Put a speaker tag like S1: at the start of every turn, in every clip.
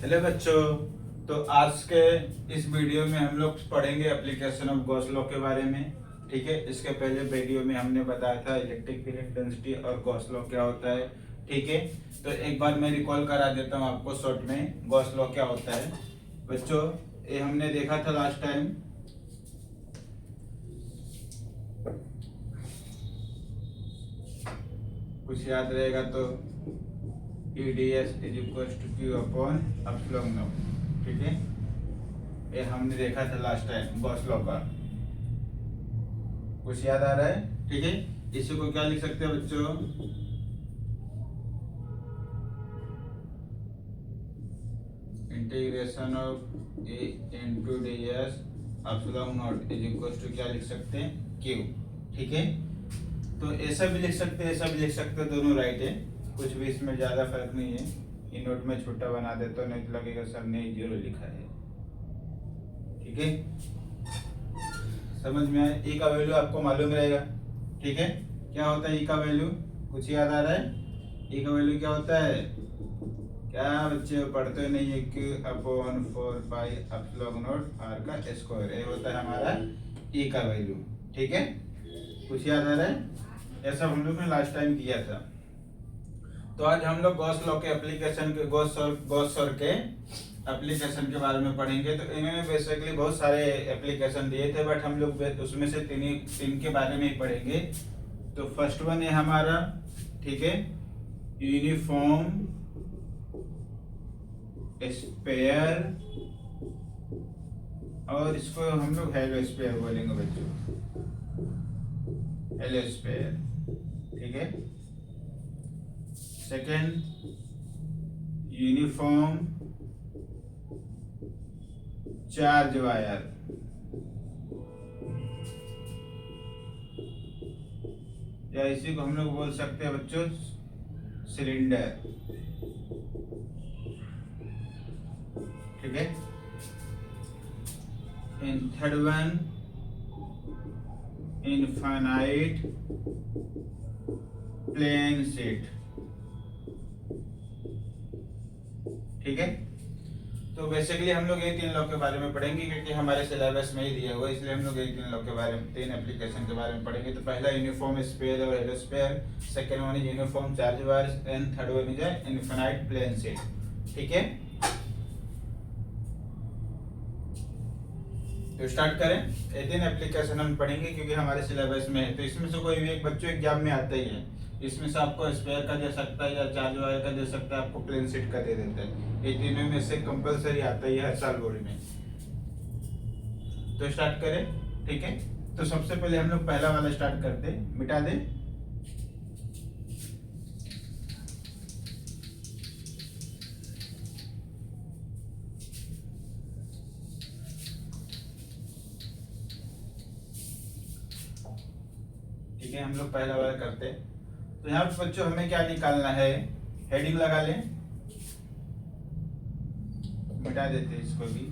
S1: Hello बच्चों। तो आज के इस वीडियो में हम लोग पढ़ेंगे एप्लीकेशन ऑफ गॉस लॉ के बारे में। ठीक है, इसके पहले वीडियो में हमने बताया था इलेक्ट्रिक फील्ड इंटेंसिटी और गॉस लॉ क्या होता है। ठीक है, तो एक बार मैं रिकॉल करा देता हूँ आपको शॉर्ट में गॉस लॉ क्या होता है। बच्चों, ये हमने देखा था लास्ट टाइम। कुछ याद रहेगा तो EDS is equal to Q upon epsilon not. ठीक है, ये हमने देखा था लास्ट टाइम गॉस लॉ का। कुछ याद आ रहा है? ठीक है, इसी को क्या लिख सकते हैं बच्चों? Integration of A into ds epsilon nought is equal to क्या लिख सकते हैं? Q। ठीक है, तो ऐसा भी लिख सकते हैं, ऐसा भी लिख सकते हैं, दोनों राइट है। कुछ भी इसमें ज्यादा फर्क नहीं है। ये नोट में छोटा बना दे तो नहीं लगेगा सर ने जीरो लिखा है। ठीक है, समझ में आया? ई का वैल्यू आपको मालूम रहेगा। ठीक है, क्या होता है ई का वैल्यू? कुछ याद आ रहा है? ई का वैल्यू क्या होता है? क्या बच्चे पढ़ते नहीं है? Q upon 4 pi epsilon nought r का स्क्वायर, ये होता है हमारा ई का वैल्यू। ठीक है, कुछ याद आ रहा है? ऐसा हम लोग ने लास्ट टाइम किया था। तो आज हम लोग गॉस लॉ के एप्लीकेशन के गॉस सर के एप्लीकेशन के बारे में पढ़ेंगे। तो इन्होंने बेसिकली बहुत सारे एप्लीकेशन दिए थे, बट हम लोग उसमें से तीन के बारे में ही पढ़ेंगे। तो फर्स्ट वन है हमारा, ठीक है, यूनिफॉर्म स्पेयर, और इसको हम लोग हेलो स्पेयर बोलेंगे बच्चों, हेलो स्पेयर। ठीक है, सेकेंड यूनिफॉर्म चार्ज वायर, या इसी को हम लोग बोल सकते हैं बच्चों सिलेंडर। ठीक है, in third one infinite plane sheet. ठीक है, तो बेसिकली हम लोग ये तीन लॉ के बारे में पढ़ेंगे क्योंकि हमारे सिलेबस में ही दिया हुआ है, इसलिए हम लोग ये तीन लॉ के बारे में, तीन एप्लीकेशन के बारे में पढ़ेंगे। तो पहला यूनिफॉर्म स्पेयर और hollow sphere, second one is uniform charge wire, and third one is infinite plane sheet. ठीक है, तो स्टार्ट करें। ये तीन एप्लीकेशन हम पढ़ेंगे क्योंकि हमारे सिलेबस में है। तो इसमें से कोई भी एक बच्चों एग्जाम में आता ही है। इसमें से आपको स्पेयर का दे सकता है, या चार्ज वायर का दे सकता है, आपको प्लेन शीट का दे देता है। ये तीनों में से कंपलसरी आता ही है हर साल बोर्ड में। तो स्टार्ट करें। ठीक है, तो सबसे पहले हम लोग पहला वाला स्टार्ट करते हैं, मिटा दे। ठीक है, हम लोग पहला वाला करते हैं। तो यहाँ पे बच्चों हमें क्या निकालना है? हेडिंग लगा लें, मिटा देते इसको भी।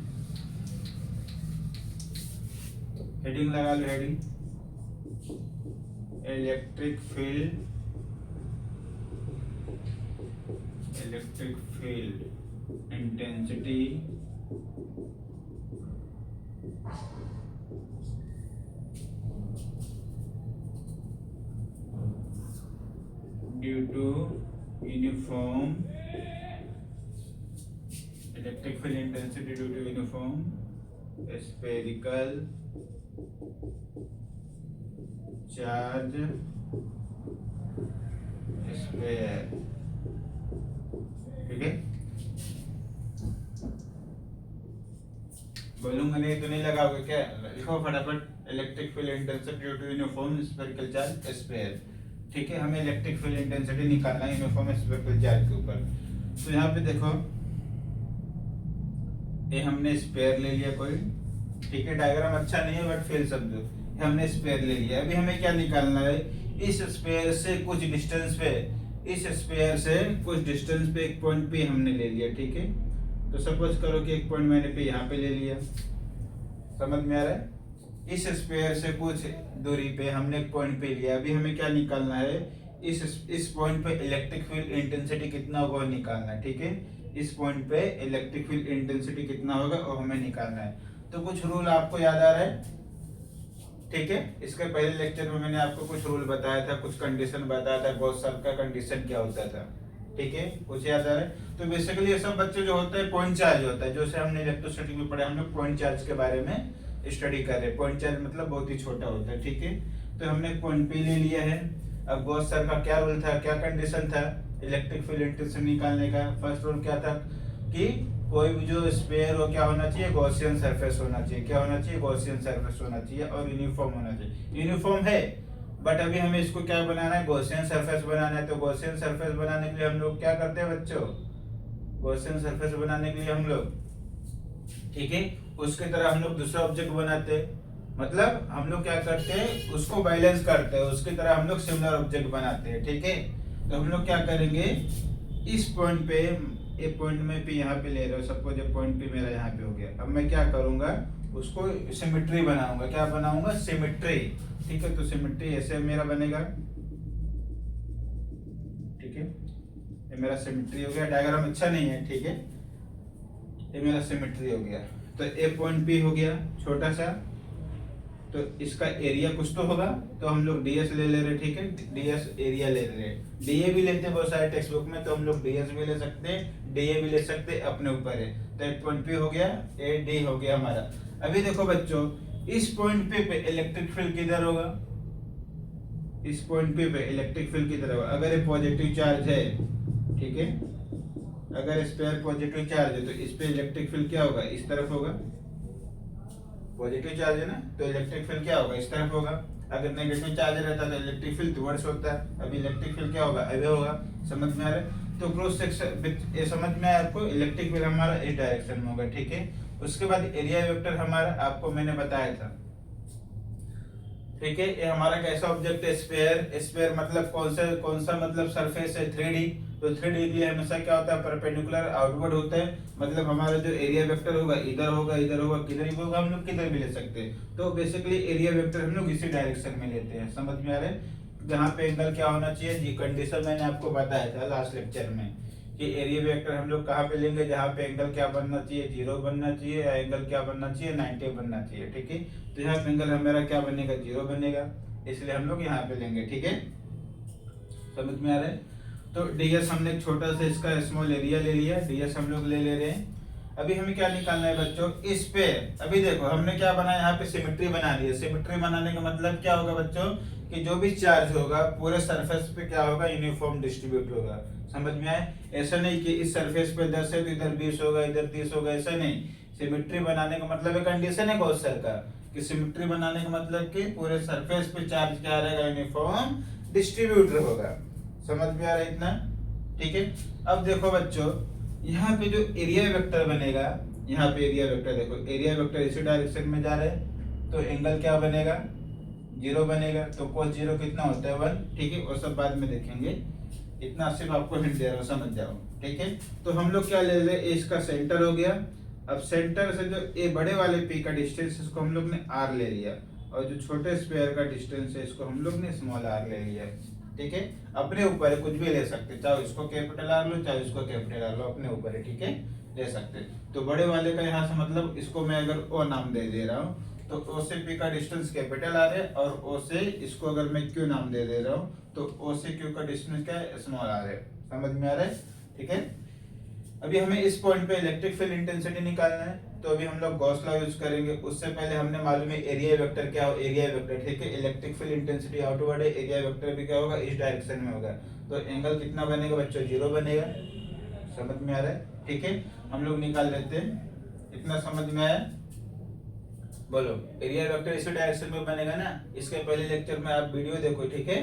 S1: हेडिंग लगा लो, heading electric field, electric field intensity due to uniform, electric field intensity due to uniform spherical charge sphere. ठीक है, बोलूंगा नहीं तो नहीं लगाओगे क्या? लिखो फटाफट, electric field intensity due to uniform spherical charge sphere. ठीक है, हमें इलेक्ट्रिक फील्ड इंटेंसिटी निकालना है यूनिफॉर्म स्फेरिकल चार्ज के ऊपर। तो यहाँ पे देखो, ये हमने स्पेयर ले लिया कोई। ठीक है, डायग्राम अच्छा नहीं है बट फेल समझो, हमने स्पेयर ले लिया। अभी हमें क्या निकालना है? इस स्पेयर से कुछ डिस्टेंस पे, इस स्पेयर से कुछ डिस्टेंस पे एक पॉइंट पे हमने ले लिया। ठीक है, तो सपोज करो कि एक पॉइंट मैंने पे यहाँ पे ले लिया। समझ में आ रहा है? इस स्पेयर से कुछ दूरी पे हमने एक पॉइंट पे लिया। अभी हमें क्या निकालना है? इस पॉइंट पे इलेक्ट्रिक फील्ड इंटेंसिटी कितना होगा निकालना है। ठीक है, इस पॉइंट पे इलेक्ट्रिक फील्ड इंटेंसिटी कितना होगा और हमें निकालना है। तो कुछ रूल आपको याद आ रहा है, ठीक है। इसके पहले लेक्चर में मैंने आपको कुछ रूल बताया था, कुछ कंडीशन बताया था, गॉस सर्कल का कंडीशन क्या होता था, ठीक है, कुछ याद आ रहा है। तो बेसिकली ये सब बच्चे जो होता है पॉइंट चार्ज होता है, जैसे हमने इलेक्ट्रोस्टैटिक में पढ़ा, हम लोग पॉइंट चार्ज के बारे में स्टडी कर रहे हैं। पॉइंट चार्ज मतलब बहुत ही छोटा होता है, ठीक है। तो हमने पॉइंट पी ले लिया है। अब गॉस सर्कल का क्या रूल था, क्या कंडीशन था इलेक्ट्रिक फील्ड इंटेंसिटी निकालने का? फर्स्ट रूल क्या था कि कोई भी जो स्फीयर हो क्या होना चाहिए, गॉसियन सरफेस होना चाहिए। क्या होना चाहिए? गॉसियन सरफेस होना चाहिए और यूनिफॉर्म होना चाहिए। यूनिफॉर्म है बट अभी हमें इसको क्या बनाना है, गॉसियन सरफेस बनाना है। तो गॉसियन सरफेस बनाने के लिए हम लोग क्या करते हैं बच्चों, गॉसियन सरफेस बनाने के लिए हम लोग, ठीक है, उसकी तरह हम लोग दूसरा ऑब्जेक्ट बनाते हैं। मतलब हम लोग क्या करते हैं, उसको बैलेंस करते हैं, उसकी तरह हम लोग सिमिलर ऑब्जेक्ट बनाते हैं, ठीक है। तो हम लोग क्या करेंगे, इस पॉइंट पे, एक पॉइंट में भी यहाँ पे ले रहे हो, सपोज ये पॉइंट पे मेरा यहाँ पे हो गया। अब मैं क्या करूंगा, उसको सिमेट्री बनाऊंगा। क्या बनाऊंगा? सिमेट्री, ठीक है। तो सिमेट्री ऐसे मेरा बनेगा, ठीक है, ये मेरा सिमेट्री हो गया। डायग्राम अच्छा नहीं है, ठीक है, ये मेरा सिमेट्री हो गया। तो ए पॉइंट बी हो गया छोटा सा, तो इसका एरिया कुछ तो होगा, तो हम लोग डीएस ले रहे, ठीक है, डीएस एरिया ले रहे हैं। डीए भी लेते हैं बहुत सारे टेक्स्ट बुक में, तो हम लोग डीएस भी ले सकते हैं, डीए भी ले सकते हैं, अपने ऊपर है। तो एक पॉइंट पे हो गया, ए डी हो गया हमारा। अभी देखो बच्चों, इस पॉइंट पे इलेक्ट्रिक फील्ड किधर होगा, इस पॉइंट पे इलेक्ट्रिक फील्ड किधर होगा? अगर ये पॉजिटिव चार्ज है, ठीक है, अगर इस पे पॉजिटिव चार्ज है तो इस पे इलेक्ट्रिक फील्ड क्या होगा, इस तरफ होगा। पॉजिटिव चार्ज है ना, तो इलेक्ट्रिक फील्ड क्या होगा, इस तरफ होगा। अगर नेगेटिव चार्ज रहता तो इलेक्ट्रिक फील्ड रिवर्स होता है। अभी इलेक्ट्रिक फील्ड क्या होगा, ऐसे होगा। समझ में आ रहा है? तो क्रॉस सेक्शन ये समझ में आया आपको, इलेक्ट्रिक फील्ड हमारा इस डायरेक्शन में होगा, ठीक है। उसके बाद एरिया वेक्टर हमारा आपको मैंने बताया था, ठीक है। ये हमारा कैसा ऑब्जेक्ट है, स्फीयर। स्फीयर मतलब कौन सा मतलब सरफेस है, 3D। तो 3D के लिए हमेशा क्या होता है, परपेंडिकुलर आउटवर्ड होता है। मतलब हमारा जो एरिया वेक्टर होगा, इधर होगा, इधर होगा, किधर भी होगा, हम लोग किधर भी ले सकते हैं। तो बेसिकली एरिया वेक्टर हम लोग इसी डायरेक्शन में लेते हैं। समझ में आ रहा है? जहाँ पे एंगल क्या होना चाहिए, जी कंडीशन मैंने आपको बताया था लास्ट लेक्चर में कि एरिया वेक्टर हम लोग कहाँ पे लेंगे, जहाँ पे एंगल क्या बनना चाहिए, 0 बनना चाहिए, या एंगल क्या बनना चाहिए, 90 बनना चाहिए, ठीक है। तो यहाँ पे एंगल हमारा क्या बनेगा, 0 बनेगा, इसलिए हम लोग यहाँ पे लेंगे, ठीक है। समझ में आ रहा है? तो डीएस हमने एक छोटा सा इसका स्मॉल एरिया ले लिया, डीएस हम लोग ले रहे हैं। अभी हमें क्या निकालना है बच्चों, इस पे अभी देखो हमने क्या बनाया, यहाँ पे सिमेट्री बना दी है। सिमेट्री बनाने का मतलब क्या होगा बच्चों, कि जो भी चार्ज होगा पूरे सरफेस पे क्या होगा, यूनिफॉर्म डिस्ट्रीब्यूट होगा। समझ में आए? ऐसा नहीं कि इस सरफेस पे 10 है तो इधर 20 होगा, इधर 30 होगा, ऐसा नहीं। सिमेट्री बनाने का मतलब है, कंडीशन है गॉस सर्कल का, कि सिमेट्री बनाने का मतलब कि पूरे सरफेस पे चार्ज क्या रहेगा, यूनिफॉर्म डिस्ट्रीब्यूट होगा। समझ में आ रहा है इतना? ठीक है। अब देखो बच्चों, यहाँ पे जो एरिया वेक्टर बनेगा, यहाँ पे एरिया वेक्टर देखो, एरिया वेक्टर इसी डायरेक्शन में जा रहे हैं, तो एंगल क्या बनेगा, 0 बनेगा। तो cos 0 कितना होता है, 1, ठीक है। और सब बाद में देखेंगे, इतना सिर्फ आपको हिंट दे रहा हूँ, समझ जाओ, ठीक है। तो हम लोग क्या ले रहे, इसका सेंटर हो गया। अब सेंटर से जो ए बड़े वाले पी का डिस्टेंस, इसको हम लोग ने r ले लिया, और जो छोटे स्क्वायर का डिस्टेंस है, इसको हम लोग ने स्मॉल r ले लिया, ठीक है। अपने ऊपर है, कुछ भी ले सकते, चाहे इसको कैपिटल आर लो, चाहे इसको कैपिटल आर लो, अपने ऊपर है, ठीक है, ले सकते। तो बड़े वाले का यहाँ से मतलब, इसको मैं अगर ओ नाम दे रहा हूँ, तो ओ से पी का डिस्टेंस कैपिटल आर है, और ओ से इसको अगर मैं क्यू नाम दे रहा हूँ, तो ओ से क्यू का डिस्टेंस क्या है, स्मॉल आर है। समझ में आ रहा है? ठीक है। अभी हमें इस पॉइंट पे इलेक्ट्रिक फील्ड इंटेंसिटी निकालना है, तो अभी हम लोग गॉस लॉ यूज करेंगे। उससे पहले हमने मालूम है एरिया वेक्टर क्या हो, एरिया वेक्टर, ठीक है। इलेक्ट्रिक फील्ड इंटेंसिटी आउटवर्ड है, एरिया वेक्टर भी क्या होगा, इस डायरेक्शन में होगा। तो एंगल कितना बनेगा बच्चों, 0 बनेगा। समझ में आ रहा है? ठीक है, हम लोग निकाल लेते हैं। इतना समझ में आया? बोलो, एरिया वेक्टर इसी डायरेक्शन में बनेगा ना। इसके पहले लेक्चर में आप वीडियो देखो, ठीक है,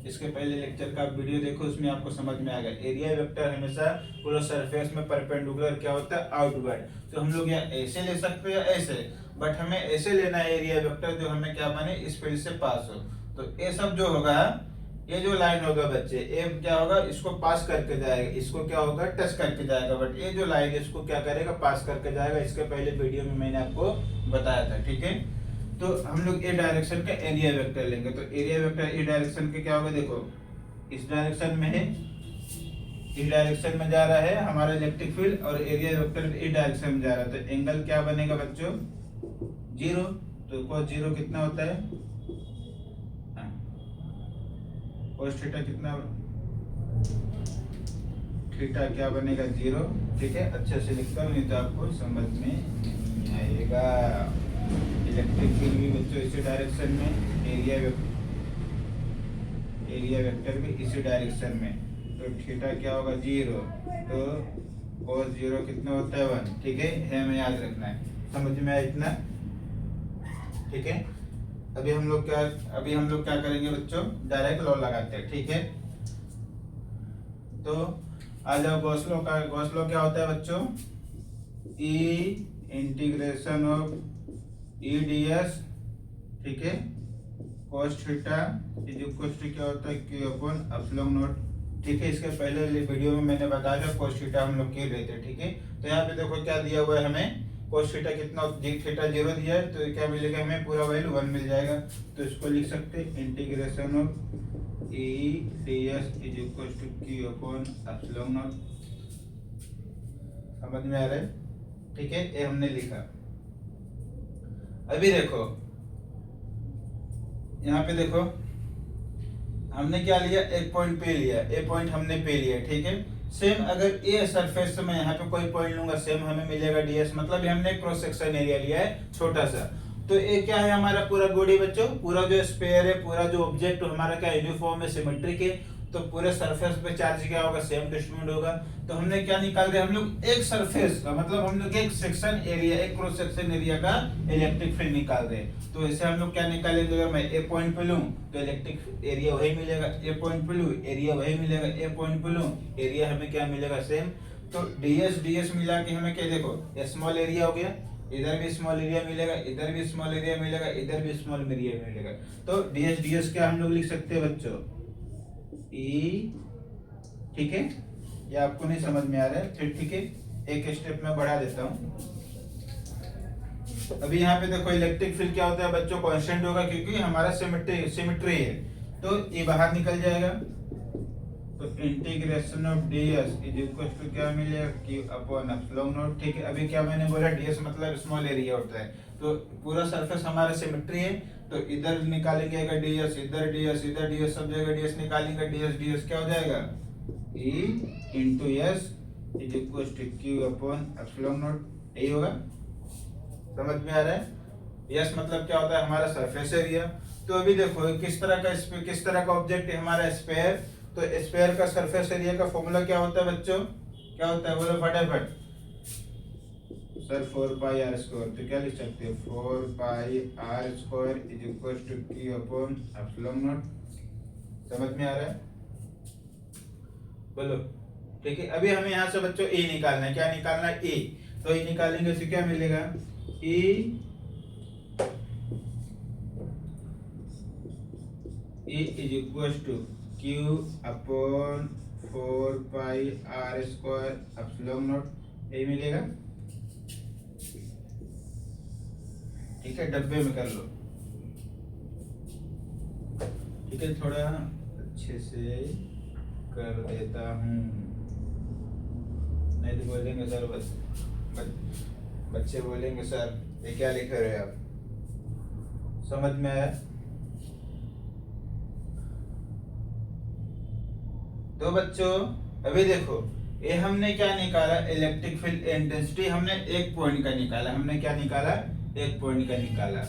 S1: इसके पहले लेक्चर का वीडियो देखो, उसमें आपको समझ में आएगा। एरिया वेक्टर हमेशा पूरा सरफेस में परपेंडिकुलर क्या होता है, आउटवर्ड। तो हम लोग या ऐसे ले सकते हैं या ऐसे, बट हमें ऐसे लेना है एरिया वेक्टर जो हमें क्या बने, इस फील्ड से पास हो। तो ये सब जो होगा, ये जो लाइन होगा बच्चे, ये क्या होगा, इसको पास करके जाएगा, इसको क्या होगा, टच करके जाएगा। बट ये जो लाइन है, इसको क्या करेगा, पास करके जाएगा। इसके पहले वीडियो में मैंने आपको बताया था, ठीक है। तो हम लोग ए डायरेक्शन का एरिया वेक्टर लेंगे। तो एरिया वेक्टर ए डायरेक्शन के क्या होगा, देखो इस डायरेक्शन में है, इस डायरेक्शन में जा रहा है हमारा इलेक्ट्रिक फील्ड और एरिया वेक्टर इस डायरेक्शन में जा रहा है, तो एंगल क्या बनेगा बच्चों, 0। तो cos 0 कितना होता है, cos थीटा कितना, थीटा क्या बनेगा 0। ठीक है, अच्छे से लिखता हूँ नहीं तो आपको समझ में नहीं आएगा। इलेक्ट्रिक फील्ड भी बच्चों इसी डायरेक्शन में, एरिया वेक्टर भी इसी डायरेक्शन में, तो थीटा क्या होगा 0, तो cos 0 कितना होता है 1। ठीक है, हमें याद रखना है, समझ में आया इतना। ठीक है, अभी हम लोग क्या करेंगे बच्चों, डायरेक्ट लॉ लगाते हैं। ठीक है, तो आ जाओ गॉस लॉ क्या होता है बच्चों, E integration of E D S. ठीक है, cos theta is equal to क्या होता है q अपॉन एप्सिलॉन नॉट। ठीक है, इसके पहले वीडियो में मैंने बताया था cos थीटा हम लोग के लिए थे। ठीक है, तो यहाँ पे देखो क्या दिया हुआ है हमें, cos थीटा कितना, थीटा 0 दिया है, तो क्या मिलेगा हमें, पूरा वैल्यू 1 मिल जाएगा। तो इसको लिख सकते हैं integration of E D S is equal to q upon epsilon not. समझ में आ रहा है। ठीक है, ये हमने लिखा। अभी देखो यहाँ पे देखो हमने क्या लिया, एक पॉइंट पे लिया, ए पॉइंट हमने पे लिया। ठीक है, सेम अगर ए सरफेस से मैं यहाँ पे कोई पॉइंट लूंगा, सेम हमें मिलेगा डीएस, मतलब हमने क्रॉस सेक्शन एरिया लिया है छोटा सा। तो ये क्या है हमारा पूरा बॉडी बच्चों, पूरा जो स्फीयर है, पूरा जो ऑब्जेक्ट हमारा क्या यूनिफॉर्म है, सिमेट्रिक है, तो पूरे सरफेस पे चार्ज क्या होगा, सेम डिस्ट्रीब्यूट होगा। तो हमने क्या निकाल रहे, हम लोग एक सरफेस का मतलब हम लोग एक सेक्शन एरिया, एक क्रॉस सेक्शन एरिया का इलेक्ट्रिक फील्ड निकाल रहे हैं। तो ऐसे हम लोग क्या निकालेंगे, अगर मैं ए पॉइंट पे लूं तो इलेक्ट्रिक एरिया वही मिलेगा, ए पॉइंट पे लूं एरिया वही मिलेगा, ए पॉइंट पे लूं एरिया हमें क्या मिलेगा, सेम। तो डीएस मिला के हमें क्या, देखो स्मॉल एरिया हो गया, इधर भी स्मॉल एरिया मिलेगा, इधर भी स्मॉल एरिया मिलेगा, इधर भी स्मॉल एरिया मिलेगा। तो डीएस क्या हम लोग लिख सकते हैं बच्चों, ई। ठीक है, ये आपको नहीं समझ में आ रहा है, फिर ठीक है एक स्टेप में बढ़ा देता हूँ। अभी यहाँ पे देखो इलेक्ट्रिक फील्ड क्या होता है बच्चों, कांस्टेंट होगा, क्योंकि हमारा सिमेट्री है, तो ये बाहर निकल जाएगा। तो integration of DS is equal to क्या मिलेगा, q अपॉन एप्सिलॉन नॉट। ठीक है, अभी क्या मैंने बोला, डीएस मतलब स्मॉल एरिया होता है, तो पूरा सरफेस हमारा सिमेट्री है, तो इधर निकालेंगे अगर डीएस, इधर डीएस, इधर डीएस, सब जगह डीएस निकालेंगे, डीएस क्या हो जाएगा, e into S is equal to q upon epsilon nought. यही होगा, समझ में आ रहा है। यस मतलब क्या होता है, हमारा सरफेस एरिया। तो अभी देखो किस तरह का ऑब्जेक्ट है हमारा स्फीयर, तो स्फीयर का सरफेस एरिया का फॉर्मूला क्या होता है बच्चों, क्या होता है बोलो फटाफट सर, 4 पाई आर स्क्वायर। तो क्या लिख सकते हैं, 4 pi are square is equal to q upon epsilon not. समझ में आ रहा है, बोलो। ठीक है, अभी हमें यहाँ से बच्चों ए निकालना है, क्या निकालना है, ए। तो ए निकालेंगे तो क्या मिलेगा, e is equal to q upon 4 pi are square epsilon nought, यही मिलेगा। ठीक है, डब्बे में कर लो। ठीक है, थोड़ा अच्छे से कर देता हूँ, नहीं तो बोलेंगे सर, बच्चे बोलेंगे सर ये क्या लिख रहे हैं आप। समझ में आया। तो बच्चों अभी देखो ये हमने क्या निकाला, इलेक्ट्रिक फील्ड इंटेंसिटी हमने एक पॉइंट का निकाला, हमने क्या निकाला, एक पॉइंट का निकाला,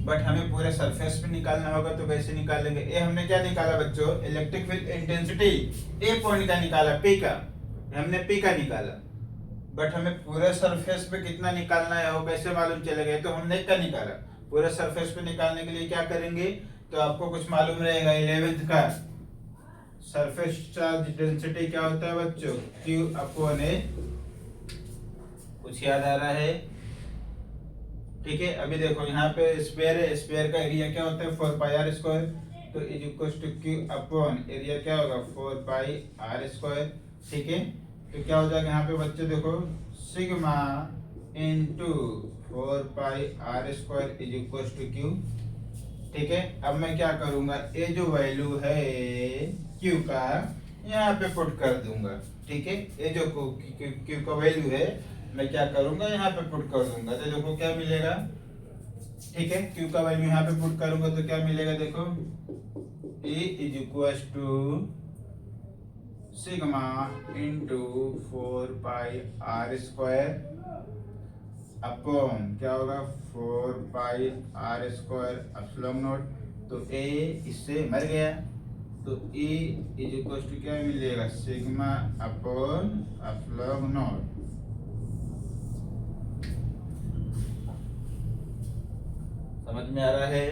S1: बट हमें पूरे सरफेस पे निकालना होगा, तो कैसे निकालेंगे। ये हमने क्या निकाला बच्चों, इलेक्ट्रिक फील्ड इंटेंसिटी ए पॉइंट का निकाला, पी का, हमने पी का निकाला, बट हमें पूरे सरफेस पे कितना निकालना है वो कैसे मालूम चलेगा, तो हमने क्या निकाला। पूरे सरफेस पे निकालने के लिए क्या करेंगे, तो आपको कुछ मालूम रहेगा 11th का सरफेस चार्ज डेंसिटी क्या होता है बच्चों, q अपॉन a। कुछ याद आ रहा है। ठीक है, अभी देखो यहाँ पे स्फीयर है, स्फीयर का एरिया क्या होता है 4 पाई आर स्क्वायर, तो is equal to q upon area क्या होगा 4 पाई आर स्क्वायर। ठीक है, तो क्या हो जाएगा यहाँ पे बच्चे देखो, sigma into 4 pi are square is equal to q। ठीक है, अब मैं क्या करूंगा, ये जो वैल्यू है q का, यहाँ पे पुट कर दूंगा, ठीक है। ये जो क्यू का वैल्यू है मैं क्या करूंगा, यहाँ पे पुट कर दूंगा, तो देखो क्या मिलेगा, ठीक है। क्यू का वैल्यू यहाँ पे पुट करूंगा तो क्या मिलेगा, देखो E is equal to sigma into 4 pi are square upon क्या होगा 4 pi are square epsilon not. तो ए इससे मर गया, तो E इज इक्वल टू क्या मिलेगा, सिग्मा अपॉन एप्सिलॉन नॉट। समझ में आ रहा है,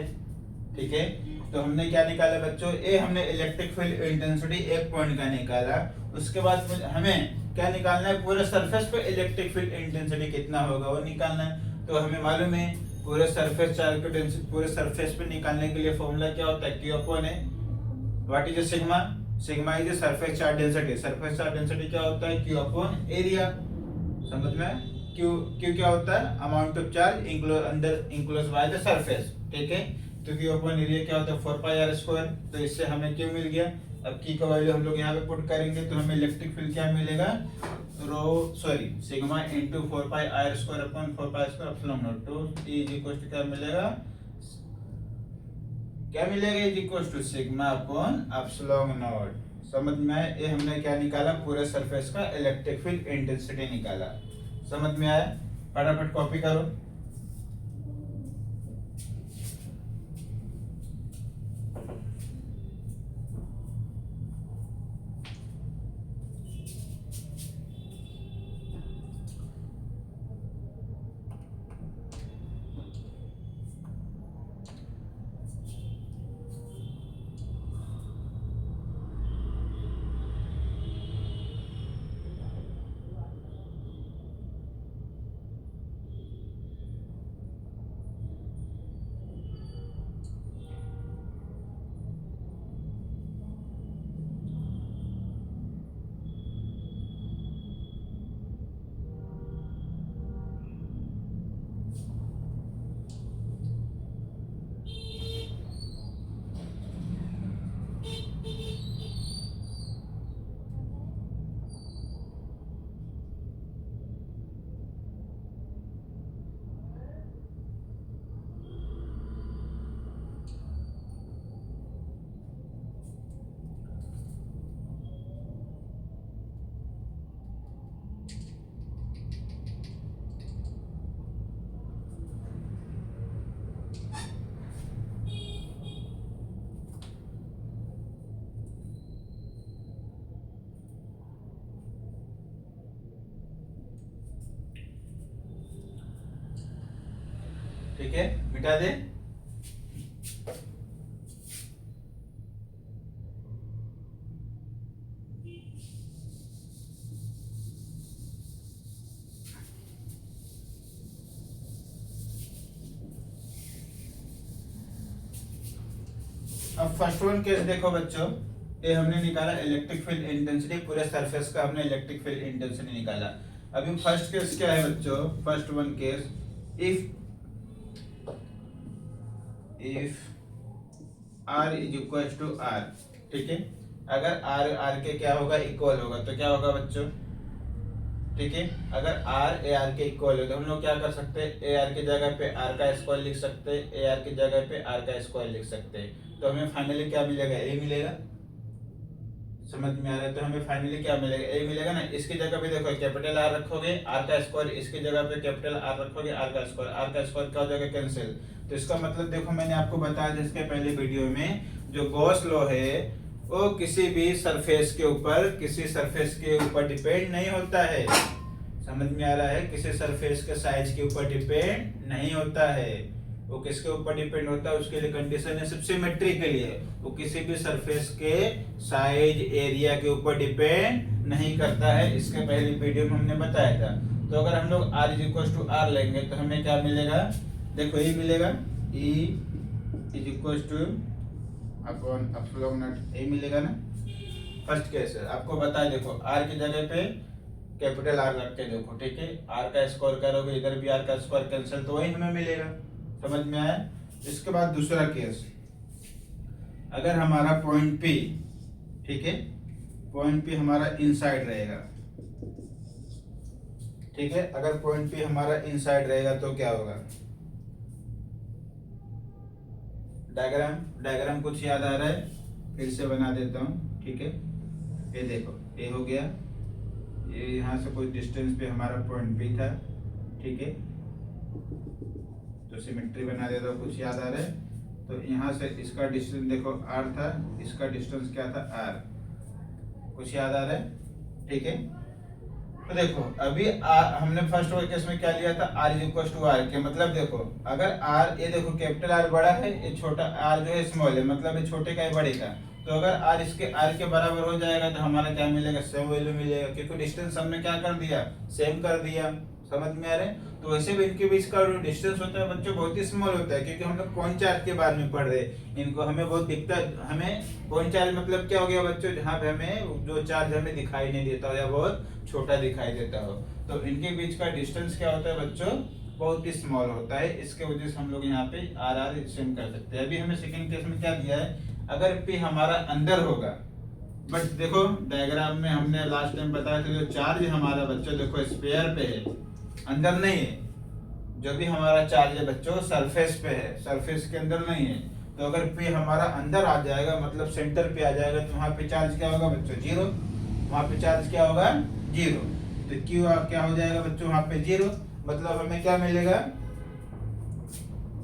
S1: ठीक है। तो हमने क्या निकाला बच्चों, ए हमने इलेक्ट्रिक फील्ड इंटेंसिटी एक पॉइंट का निकाला। उसके बाद हमें क्या निकालना है, पूरे सरफेस पे इलेक्ट्रिक फील्ड इंटेंसिटी कितना होगा वो निकालना है। तो हमें मालूम है पूरे सरफेस चार्ज की डेंसिटी पूरे सरफेस पे निकालने के लिए फॉर्मूला क्या होता है, Q upon A. What is sigma, sigma is surface charge density. Surface charge density क्या होता है, क्यू अपॉन एरिया। समझ में, क्यू क्यू क्या होता है, अमाउंट ऑफ चार्ज अंदर इंक्लोज बाय द सरफेस, ठीक है। तो क्यू अपॉन एरिया क्या होता है 4 पाई आर स्क्वायर। तो इससे हमें क्यू मिल गया। अब की का वैल्यू हम लोग यहाँ पे पुट करेंगे तो हमें इलेक्ट्रिक फील्ड क्या मिलेगा, sigma into 4 pi are square upon 4 pi square epsilon not. तो E इज इक्वल टू क्या मिलेगा, क्या मिलेगा, is equal to sigma upon epsilon not. समझ में आया, ये हमने क्या निकाला, पूरे सरफेस का इलेक्ट्रिक फील्ड इंटेंसिटी निकाला। समझ में आया, फटाफट कॉपी करो। ठीक है, मिटा दे। अब फर्स्ट वन केस देखो बच्चों, ये हमने निकाला इलेक्ट्रिक फील्ड इंटेंसिटी, पूरे सरफेस का हमने इलेक्ट्रिक फील्ड इंटेंसिटी निकाला। अभी फर्स्ट केस क्या है बच्चों, first one case, if R is equal to R, ठीक है। अगर R के क्या होगा, इक्वल होगा, तो क्या होगा बच्चों, ठीक है। अगर R AR के इक्वल है तो हम लोग क्या कर सकते हैं, AR की जगह पे R का स्क्वायर लिख सकते हैं, AR की जगह पे R का स्क्वायर लिख सकते हैं। तो हमें फाइनली क्या मिलेगा, A मिलेगा। समझ में आ रहा है, तो हमें फाइनली क्या मिलेगा, A मिलेगा ना। इसकी जगह पे देखो कैपिटल R रखोगे, R का स्क्वायर, इसकी जगह पे कैपिटल R रखोगे, R का स्क्वायर क्या हो जाएगा, कैंसिल। तो इसका मतलब देखो, मैंने आपको बताया था इसके पहले वीडियो में, जो गॉस लॉ है वो किसी भी सरफेस के ऊपर डिपेंड नहीं होता है। समझ में आ रहा है, किसी सरफेस के साइज के ऊपर डिपेंड नहीं होता है। वो किसके ऊपर डिपेंड होता है, उसके लिए कंडीशन है सिमेट्री के लिए, वो किसी भी सरफेस के साइज एरिया के ऊपर डिपेंड नहीं करता है। इसके पहले वीडियो में हमने बताया था। तो अगर हम लोग R is equal to R लेंगे तो हमें क्या मिलेगा, देखो ये मिलेगा, E is equal two upon epsilon not a मिलेगा ना। फर्स्ट केस है, आपको बताया, देखो R की जगह पे कैपिटल R रख के देखो, ठीक है। R का स्क्वायर करोगे, इधर भी R का स्क्वायर कैंसिल, तो वही हमें मिलेगा। समझ में आया। इसके बाद दूसरा केस, अगर हमारा पॉइंट P, ठीक है, पॉइंट पी हमारा इनसाइड रहेगा, ठीक है। अगर पॉइंट पी हमारा इनसाइड रहेगा तो क्या होगा, डायग्राम कुछ याद आ रहा है, फिर से बना देता हूँ, ठीक है। ये देखो, ये हो गया, ये यहाँ से कुछ डिस्टेंस पे हमारा पॉइंट पी था, ठीक है। तो सिमेट्री बना देता हूँ, कुछ याद आ रहा है। तो यहाँ से इसका डिस्टेंस देखो r था, इसका डिस्टेंस क्या था r, कुछ याद आ रहा है, ठीक है। तो देखो अभी हमने फर्स्ट वाले केस में क्या लिया था, r is equal to R के, मतलब देखो अगर r, ये देखो कैपिटल R बड़ा है, ये छोटा r जो है स्मॉल है, मतलब ये छोटे का ही बड़े का। तो अगर r इसके r के बराबर हो जाएगा तो हमारा क्या मिलेगा, सेम वैल्यू मिलेगा, क्योंकि डिस्टेंस हमने क्या कर दिया, सेम कर दिया। समझ में आ रहा है। तो वैसे भी इनके बीच का जो डिस्टेंस होता है बच्चों बहुत ही स्मॉल होता है, क्योंकि हम लोग पॉइंट चार्ज के बारे में पढ़ रहे हैं। इनको हमें बहुत दिखता है, हमें पॉइंट चार्ज मतलब क्या हो गया बच्चों, जहाँ पे हमें जो चार्ज हमें दिखाई नहीं देता हो या बहुत छोटा दिखाई देता हो। तो इनके बीच का डिस्टेंस क्या होता है बच्चों, बहुत ही स्मॉल होता है। इसके वजह से हम लोग यहाँ पे आर आर सेम कर सकते हैं। अभी हमें सेकंड केस में क्या दिया है, अगर पी हमारा अंदर होगा, बट देखो डायग्राम में हमने लास्ट टाइम बताया था, जो चार्ज हमारा बच्चों देखो स्फीयर पे है, अंदर नहीं है। जो भी हमारा चार्ज है बच्चों सरफेस पे है, सरफेस के अंदर नहीं है। तो अगर पी हमारा अंदर आ जाएगा, मतलब सेंटर पे आ जाएगा, तो वहां पे चार्ज क्या होगा बच्चों, जीरो। वहां पे चार्ज क्या होगा, जीरो। तो क्यू क्या हो जाएगा बच्चों, वहां पे जीरो, मतलब हमें क्या मिलेगा,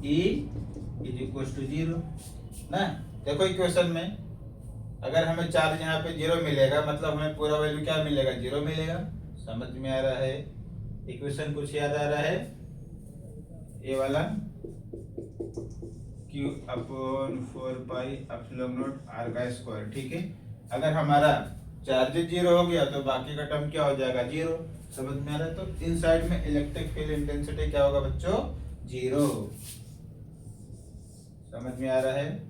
S1: E is equal to zero ना। देखो इक्वेशन में अगर हमें चार्ज यहाँ पे जीरो मिलेगा, मतलब हमें पूरा वैल्यू क्या मिलेगा, जीरो मिलेगा। समझ में आ रहा है, इक्वेशन कुछ याद आ रहा है, ये वाला Q upon 4 pi epsilon nought R का स्क्वायर, ठीक है। अगर हमारा चार्ज जीरो हो गया तो बाकी का टर्म क्या हो जाएगा, जीरो। समझ में आ रहा है। तो इन साइड में इलेक्ट्रिक फील्ड इंटेंसिटी क्या होगा बच्चों, जीरो। समझ में आ रहा है।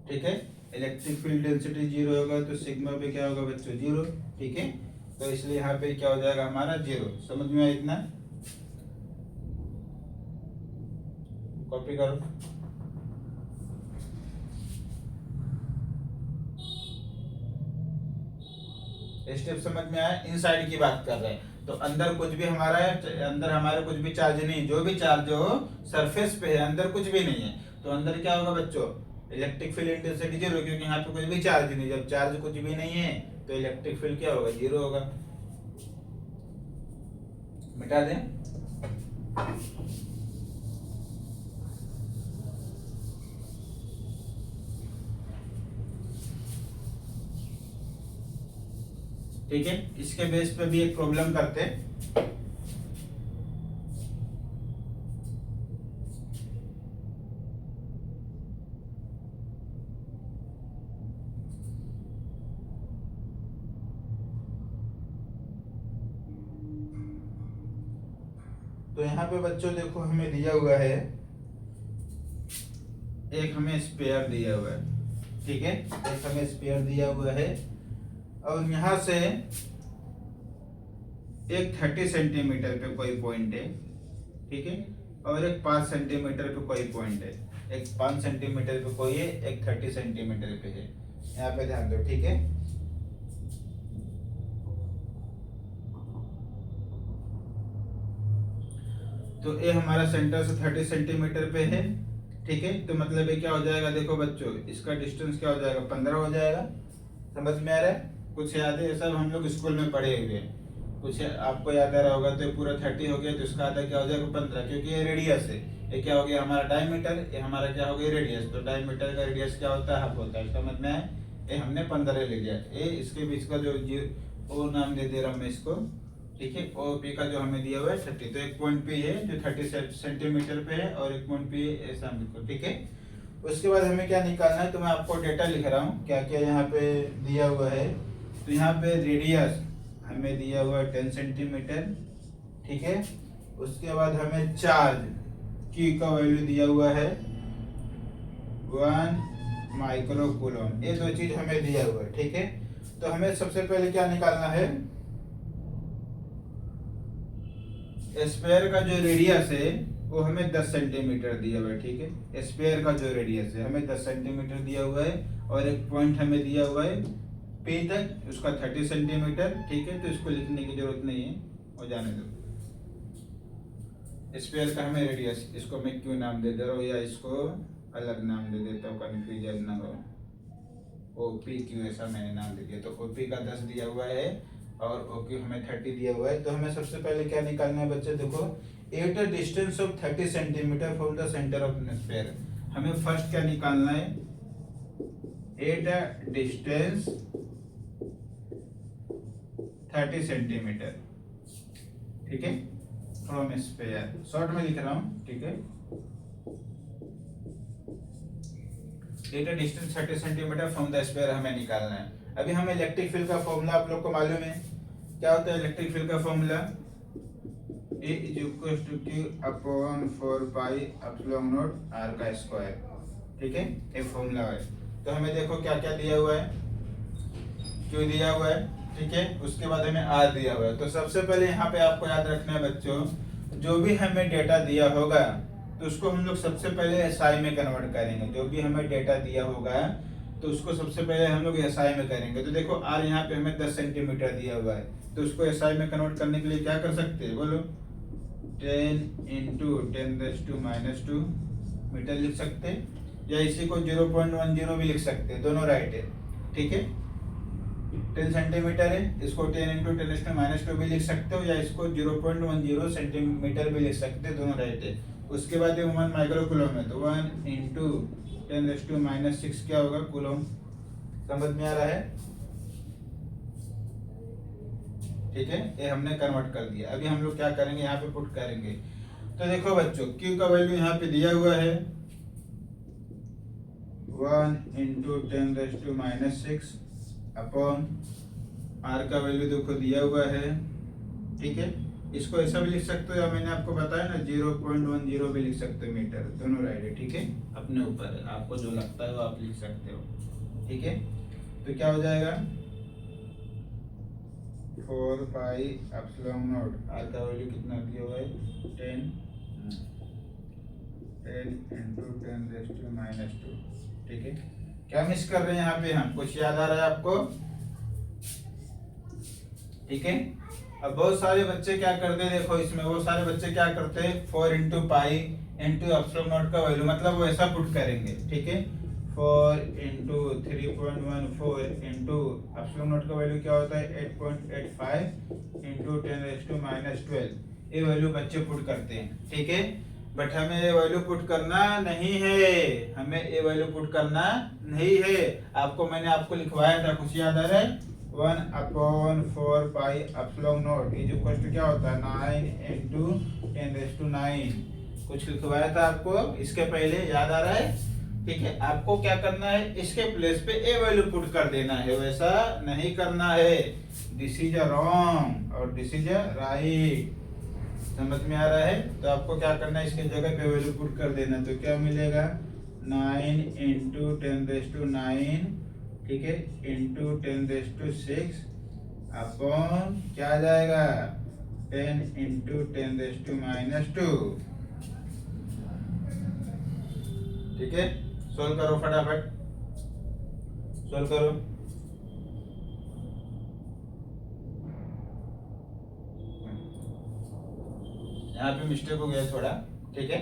S1: ठीक है, इलेक्ट्रिक फील्ड डेंसिटी जीरो होगा तो सिग्मा पे क्या होगा बच्चों, जीरो, ठीक है। तो इसलिए यहाँ पे क्या हो जाएगा हमारा, जीरो। समझ में आया इतना, कॉपी करो। स्टेप समझ में आया। इन साइड की बात कर रहे हैं, तो अंदर कुछ भी हमारा है, अंदर हमारा कुछ भी चार्ज नहीं, जो भी चार्ज हो सरफेस पे है, अंदर कुछ भी नहीं है। तो अंदर क्या होगा बच्चों, इलेक्ट्रिक फील्ड इंटेंसिटी जीरो, क्योंकि यहाँ पे कुछ भी चार्ज नहीं। जब चार्ज कुछ भी नहीं है तो इलेक्ट्रिक फील्ड क्या होगा, जीरो होगा। मिटा दें। ठीक है, इसके बेस पे भी एक प्रॉब्लम करते हैं। तो यहाँ पे बच्चों देखो हमें दिया हुआ है, एक हमें स्पेयर दिया हुआ है, ठीक है। एक हमें स्पेयर दिया हुआ है और यहाँ से एक 30 सेंटीमीटर पे कोई पॉइंट है, ठीक है, और एक 5 सेंटीमीटर पे कोई पॉइंट है। एक 5 सेंटीमीटर पे कोई है, एक 30 सेंटीमीटर पे है। यहाँ पे ध्यान दो, ठीक है। तो ये हमारा सेंटर से 30 सेंटीमीटर पे है, ठीक है। तो मतलब ये क्या हो जाएगा, देखो बच्चों इसका डिस्टेंस क्या हो जाएगा, 15 हो जाएगा। समझ में आ रहा है, कुछ याद है, सब हम लोग स्कूल में पढ़े हुए हैं। कुछ आपको याद आ रहा होगा। तो पूरा 30 हो गया, तो इसका आधा क्या हो जाएगा, 15, क्योंकि ये रेडियस है। ये क्या हो गया हमारा डायमीटर, ये हमारा क्या हो गया रेडियस। तो डायमीटर का रेडियस क्या होता है, हाफ होता है। समझ में आया। ये हमने 15 ले लिया। ये इसके बीच का जो ओ नाम दे रहा हूँ मैं इसको, ठीक है। ओ पी का जो हमें दिया हुआ है 30। तो एक पॉइंट पी है जो 30 सेंटीमीटर पे है और एक पॉइंट पी है ऐसा हमको, ठीक है। उसके बाद हमें क्या निकालना है, तो मैं आपको डेटा लिख रहा हूँ क्या क्या यहाँ पे दिया हुआ है। तो यहाँ पे रेडियस हमें दिया हुआ है 10 सेंटीमीटर, ठीक है। उसके बाद हमें चार्ज की का वैल्यू दिया हुआ है 1 माइक्रो कूलम। ये दो चीज हमें दिया हुआ है, ठीक है। तो हमें सबसे पहले क्या निकालना है, स्फीयर का जो रेडियस है वो हमें 10 सेंटीमीटर दिया हुआ है, ठीक है। स्फीयर का जो रेडियस है हमें 10 सेंटीमीटर दिया हुआ है, और एक पॉइंट हमें दिया हुआ है P तक, उसका 30 सेंटीमीटर, ठीक है। तो इसको लिखने की जरूरत नहीं है, और जाने दो। स्फीयर का हमें रेडियस, इसको मैं क्यों नाम दे दे रहा हूँ, या इसको अलग नाम दे देता हूँ, कन्फ्यूजन ना हो। OP क्यू ऐसा मैंने नाम दे दिया। तो OP का 10 दिया हुआ है और OQ हमें 30 दिया हुआ है। तो हमें सबसे पहले क्या निकालना है बच्चे, देखो at a distance of 30 centimetre from the centre of sphere. हमें फर्स्ट क्या निकालना है, एट अ डिस्टेंस 30 सेंटीमीटर, ठीक है, फ्रॉम स्फीयर। शॉर्ट में लिख रहा हूं, ठीक है। At a distance 30 centimetre from the sphere हमें निकालना है। अभी हमें इलेक्ट्रिक फील्ड का फॉर्मूला आप लोग को मालूम है, क्या होता है इलेक्ट्रिक फील्ड का formula, E is equal to Q upon 4 pi epsilon nought R का स्क्वायर, ठीक है, ये फॉर्मूला है। तो हमें देखो क्या क्या दिया हुआ है, Q दिया हुआ है, ठीक है, उसके बाद हमें R दिया हुआ है। तो सबसे पहले यहाँ पे आपको याद रखना है बच्चों, जो भी हमें डेटा दिया होगा तो उसको हम लोग सबसे पहले SI में कन्वर्ट करेंगे। जो भी हमें डेटा दिया होगा तो उसको सबसे पहले हम लोग SI में करेंगे। तो देखो R यहाँ पे हमें 10 सेंटीमीटर दिया हुआ है, तो उसको SI में कन्वर्ट करने के लिए क्या कर सकते हैं, बोलो 10 इंटू 10⁻² मीटर लिख सकते हैं, या इसी को 0.10 भी लिख सकते हैं, दोनों राइट है, ठीक है। 10 सेंटीमीटर है, इसको 10 इंटू 10⁻² भी लिख सकते हो, या इसको 0.10 सेंटीमीटर भी लिख सकते हैं, दोनों राइट है। उसके बाद ये 1 माइक्रो कूलम है, तो 1 इंटू 10⁻⁶ क्या होगा, कूलम। समझ में आ रहा है, ठीक है। ये हमने कन्वर्ट कर दिया। अभी हम लोग क्या करेंगे, यहाँ पे पुट करेंगे। तो देखो बच्चों, Q का वैल्यू यहाँ पे दिया हुआ है 1 इंटू 10⁻⁶ अपॉन R का वैल्यू देखो दिया हुआ है, ठीक है। इसको ऐसा भी लिख सकते हो, या मैंने आपको बताया ना 0.10 भी लिख सकते हो मीटर, दोनों राइट है, ठीक है। अपने ऊपर है, आपको जो लगता है वो आप लिख सकते हो, ठीक है। तो क्या हो जाएगा 4 पाई एप्सिलॉन नॉट, R का वैल्यू कितना दिया हुआ है 10 इंटू 10⁻², ठीक है। क्या मिस कर रहे हैं यहाँ पे हम, कुछ याद आ रहा है आपको, ठीक है। अब बहुत सारे बच्चे क्या करते हैं, देखो इसमें वो सारे बच्चे क्या करते हैं 4 into pi into epsilon not का वैल्यू, मतलब वो ऐसा पुट करेंगे, ठीक है। 4 इंटू 3.14 इंटू एप्सिलॉन नॉट का वैल्यू क्या होता है 8.85 इंटू 10⁻12, ये वैल्यू बच्चे पुट करते हैं, ठीक है। बट हमें ये वैल्यू पुट करना नहीं है, हमें ये वैल्यू पुट करना नहीं है। आपको मैंने आपको लिखवाया था, कुछ याद आ रहा है, 1/4 pi epsilon nought is equal to क्या होता है 9 इंटू 10⁹, कुछ लिखवाया था आपको इसके पहले, याद आ रहा है, ठीक है। आपको क्या करना है, इसके प्लेस पे ए वैल्यू पुट कर देना है, वैसा नहीं करना है। दिस इज अ रॉन्ग और दिस इज अ राइट, समझ में आ रहा है। तो आपको क्या करना है, इसके जगह पे वैल्यू पुट कर देना। तो क्या मिलेगा 9 इंटू 10⁹, ठीक है, इंटू 10⁶ अपॉन क्या आ जाएगा 10 इंटू 10⁻², ठीक है। सोल्व करो फटाफट, सोल्व करो। यहाँ पे मिस्टेक हो गया थोड़ा, ठीक है,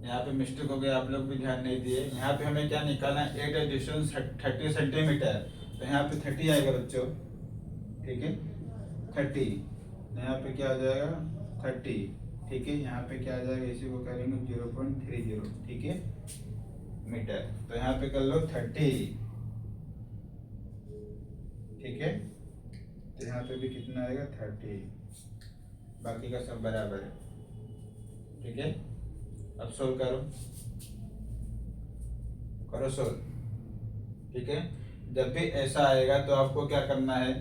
S1: यहाँ पे मिस्टेक हो गया, आप लोग भी ध्यान नहीं दिए। यहाँ पे हमें क्या निकालना है, 8 डिस्टेंस 30 सेंटीमीटर, तो यहाँ पे 30 आएगा बच्चों, ठीक है, 30। यहाँ पे क्या आ जाएगा 30, ठीक है। यहाँ पे क्या आ जाएगा, इसी को करेंगे 0.30, ठीक है, मीटर। तो यहाँ पे कर लो 30, ठीक है। तो यहाँ पे भी कितना आएगा 30, बाकी का सब बराबर है, ठीक है। अब सोल्व करो, करो सोल्व, ठीक है। जब भी ऐसा आएगा तो आपको क्या करना है,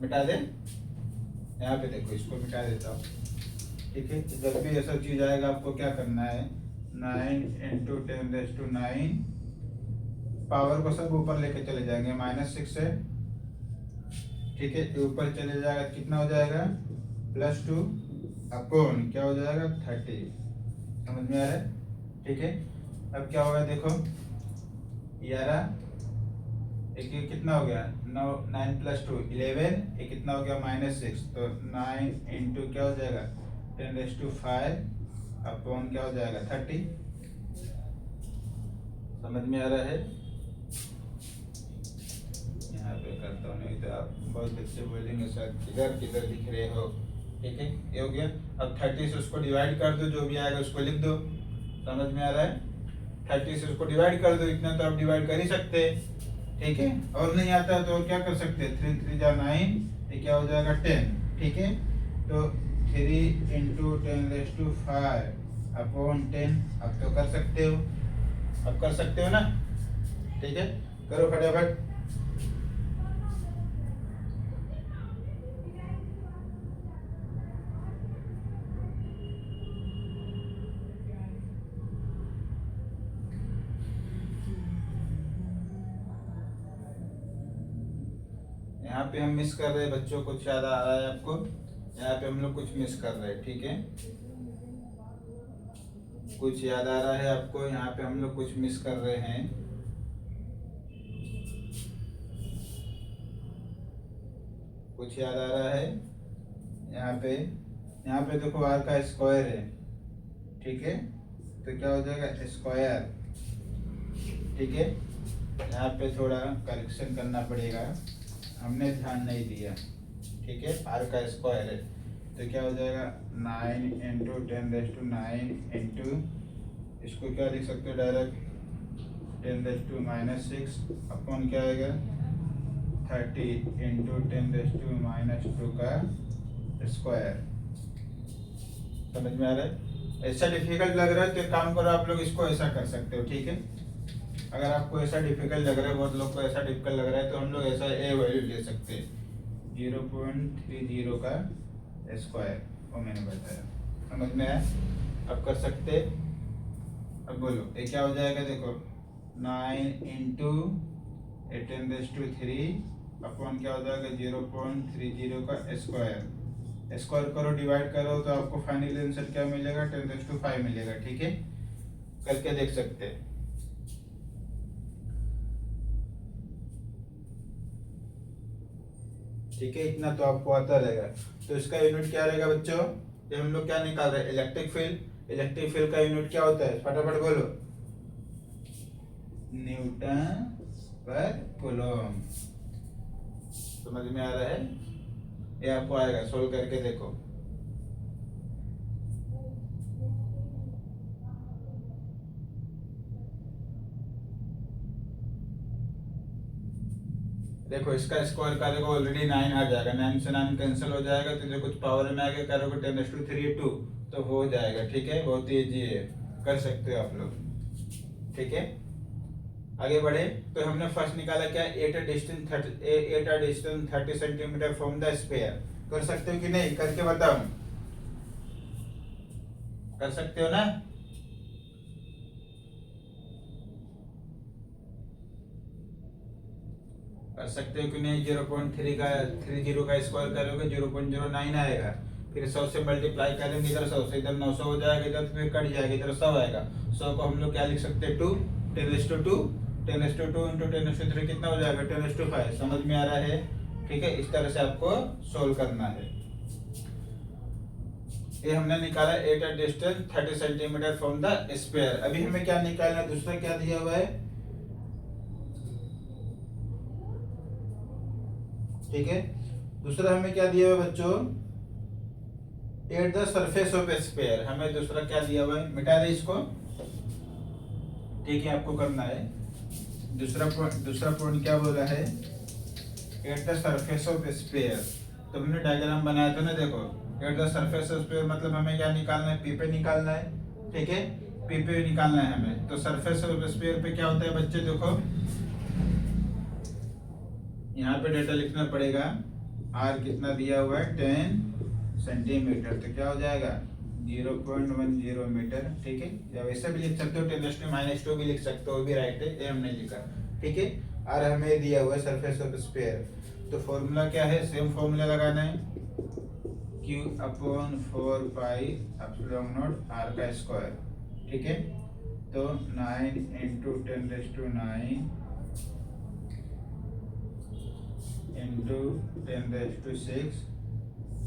S1: मिटा दे, यहाँ पे देखो इसको मिटा देता हूँ, ठीक है। जब भी ऐसा चीज आएगा आपको क्या करना है 9 इंटू 10⁹, पावर को सब ऊपर लेके चले जाएंगे -6 से, ठीक है, ऊपर चले जाएगा कितना हो जाएगा +2 अपॉन क्या हो जाएगा 30। समझ में आ रहा है? ठीक है, अब क्या होगा देखो 11, एक ये कितना हो गया 9, 9 + 2 11, ये कितना हो गया -6, तो 9 इंटू क्या हो जाएगा 10⁵ अपॉन क्या हो जाएगा 30। समझ में आ रहा है? यहाँ पे करता हूँ, नहीं तो आप बहुत बच्चे बोलेंगे सर किधर किधर लिख रहे हो। ठीक है, ये हो गया। अब 30 से उसको डिवाइड कर दो, जो भी आएगा उसको लिख दो। समझ में आ रहा है? 30 से उसको डिवाइड कर दो, इतना तो आप डिवाइड कर ही सकते हैं। ठीक है, और नहीं आता तो और क्या कर सकते हैं, 3 3 जा 9, ये क्या हो जाएगा 10। ठीक है, तो 3 इंटू 10⁵ अपॉन 10। अब तो कर सकते हो, अब कर सकते हो ना? ठीक है, करो फटाफट। यहाँ पे हम मिस कर रहे हैं बच्चों, कुछ याद आ रहा है आपको? यहाँ पे हम लोग कुछ मिस कर रहे हैं। ठीक है, कुछ याद आ रहा है आपको? यहाँ पे हम लोग कुछ मिस कर रहे हैं। कुछ याद आ रहा है? यहाँ पे देखो r का स्क्वायर है। ठीक है, तो क्या हो जाएगा स्क्वायर। ठीक है, यहाँ पे थोड़ा करेक्शन करना पड़ेगा, हमने ध्यान नहीं दिया। ठीक है, r का स्क्वायर है तो क्या हो जाएगा 9 इंटू 10⁹ इंटू, इसको क्या लिख सकते हो डायरेक्ट 10⁻⁻6 अपॉन क्या आएगा 30 इंटू 10⁻² का स्क्वायर। समझ में आ रहा है? ऐसा डिफिकल्ट लग रहा है तो एक काम करो, आप लोग इसको ऐसा कर सकते हो। ठीक है, अगर आपको ऐसा डिफिकल्ट लग रहा है, बहुत लोग को ऐसा डिफिकल्ट लग रहा है, तो हम लोग ऐसा ए वैल्यू ले सकते हैं 0.30 का स्क्वायर, वो मैंने बताया। समझ में आया? अब कर सकते। अब बोलो ये क्या हो जाएगा, देखो 9 इंटू 10⁻³ अपॉन क्या हो जाएगा 0.30 का स्क्वायर। स्क्वायर करो, डिवाइड करो, तो आपको फाइनल आंसर क्या मिलेगा 10⁵ मिलेगा। ठीक है, करके देख सकते हैं। ठीक है, इतना तो आपको आता रहेगा। तो इसका यूनिट क्या रहेगा बच्चों? जब हम लोग क्या निकाल रहे हैं इलेक्ट्रिक फील्ड, इलेक्ट्रिक फील्ड का यूनिट क्या होता है, फटाफट बोलो, न्यूटन पर कूलम। समझ में आ रहा है? ये आपको आएगा, सोल्व करके देखो। देखो इसका स्क्वायर करोगे ऑलरेडी 9 आ जाएगा, 9 से 9 कैंसिल हो जाएगा, तो जो कुछ पावर में आगे करोगे 10⁻³ 2 तो हो जाएगा। ठीक है, बहुत ईजी है, कर सकते हो आप लोग। ठीक है, आगे बढ़े। तो हमने फर्स्ट निकाला क्या, 8 distance 30 centimetre from the sphere. कर सकते हो कि नहीं, करके बताओ। कर सकते हो ना? कर सकते हो कि नहीं? 0.30 का स्क्वायर करोगे 0.09 आएगा, फिर 100 से मल्टीप्लाई करेंगे, इधर 100 से इधर 900 हो जाएगा, इधर फिर कट जाएगा, इधर 100 आएगा। 100 को हम लोग क्या लिख सकते हैं 2, 10⁻², 10⁻² इंटू 10⁻³ कितना हो जाएगा 10⁻5। समझ में आ रहा है? ठीक है, इस तरह से आपको सोल्व करना है। ये हमने निकाला 8 distance 30 centimetre from the sphere. अभी हमें क्या निकालना है, दूसरा क्या दिया हुआ है? ठीक है, दूसरा हमें क्या दिया हुआ है बच्चों, at the surface of sphere. हमें दूसरा क्या दिया हुआ है, मिटा दे इसको। ठीक है, आपको करना है दूसरा पॉइंट क्या बोला है, at the surface of sphere. तो हमने डायग्राम बनाया था ना, देखो at the surface of sphere मतलब हमें क्या निकालना है, पी पे निकालना है। ठीक है, पी पे निकालना है हमें। तो सरफेस ऑफ स्फीयर पे क्या होता है बच्चे, देखो यहाँ पे डेटा लिखना पड़ेगा, आर कितना दिया हुआ है 10 सेंटीमीटर, तो क्या हो जाएगा 0.10 मीटर। ठीक है, या वैसे भी लिख सकते हो 10⁻² भी लिख सकते हो, वो भी राइट है, ये हमने लिखा। ठीक है, आर हमें दिया हुआ है सरफेस ऑफ स्फीयर। तो फॉर्मूला क्या है, सेम फॉर्मूला लगाना है। Q upon 4 pi epsilon nought R का स्क्वायर, ठीक है। तो 9 इंटू 10⁹ इंटू 10⁶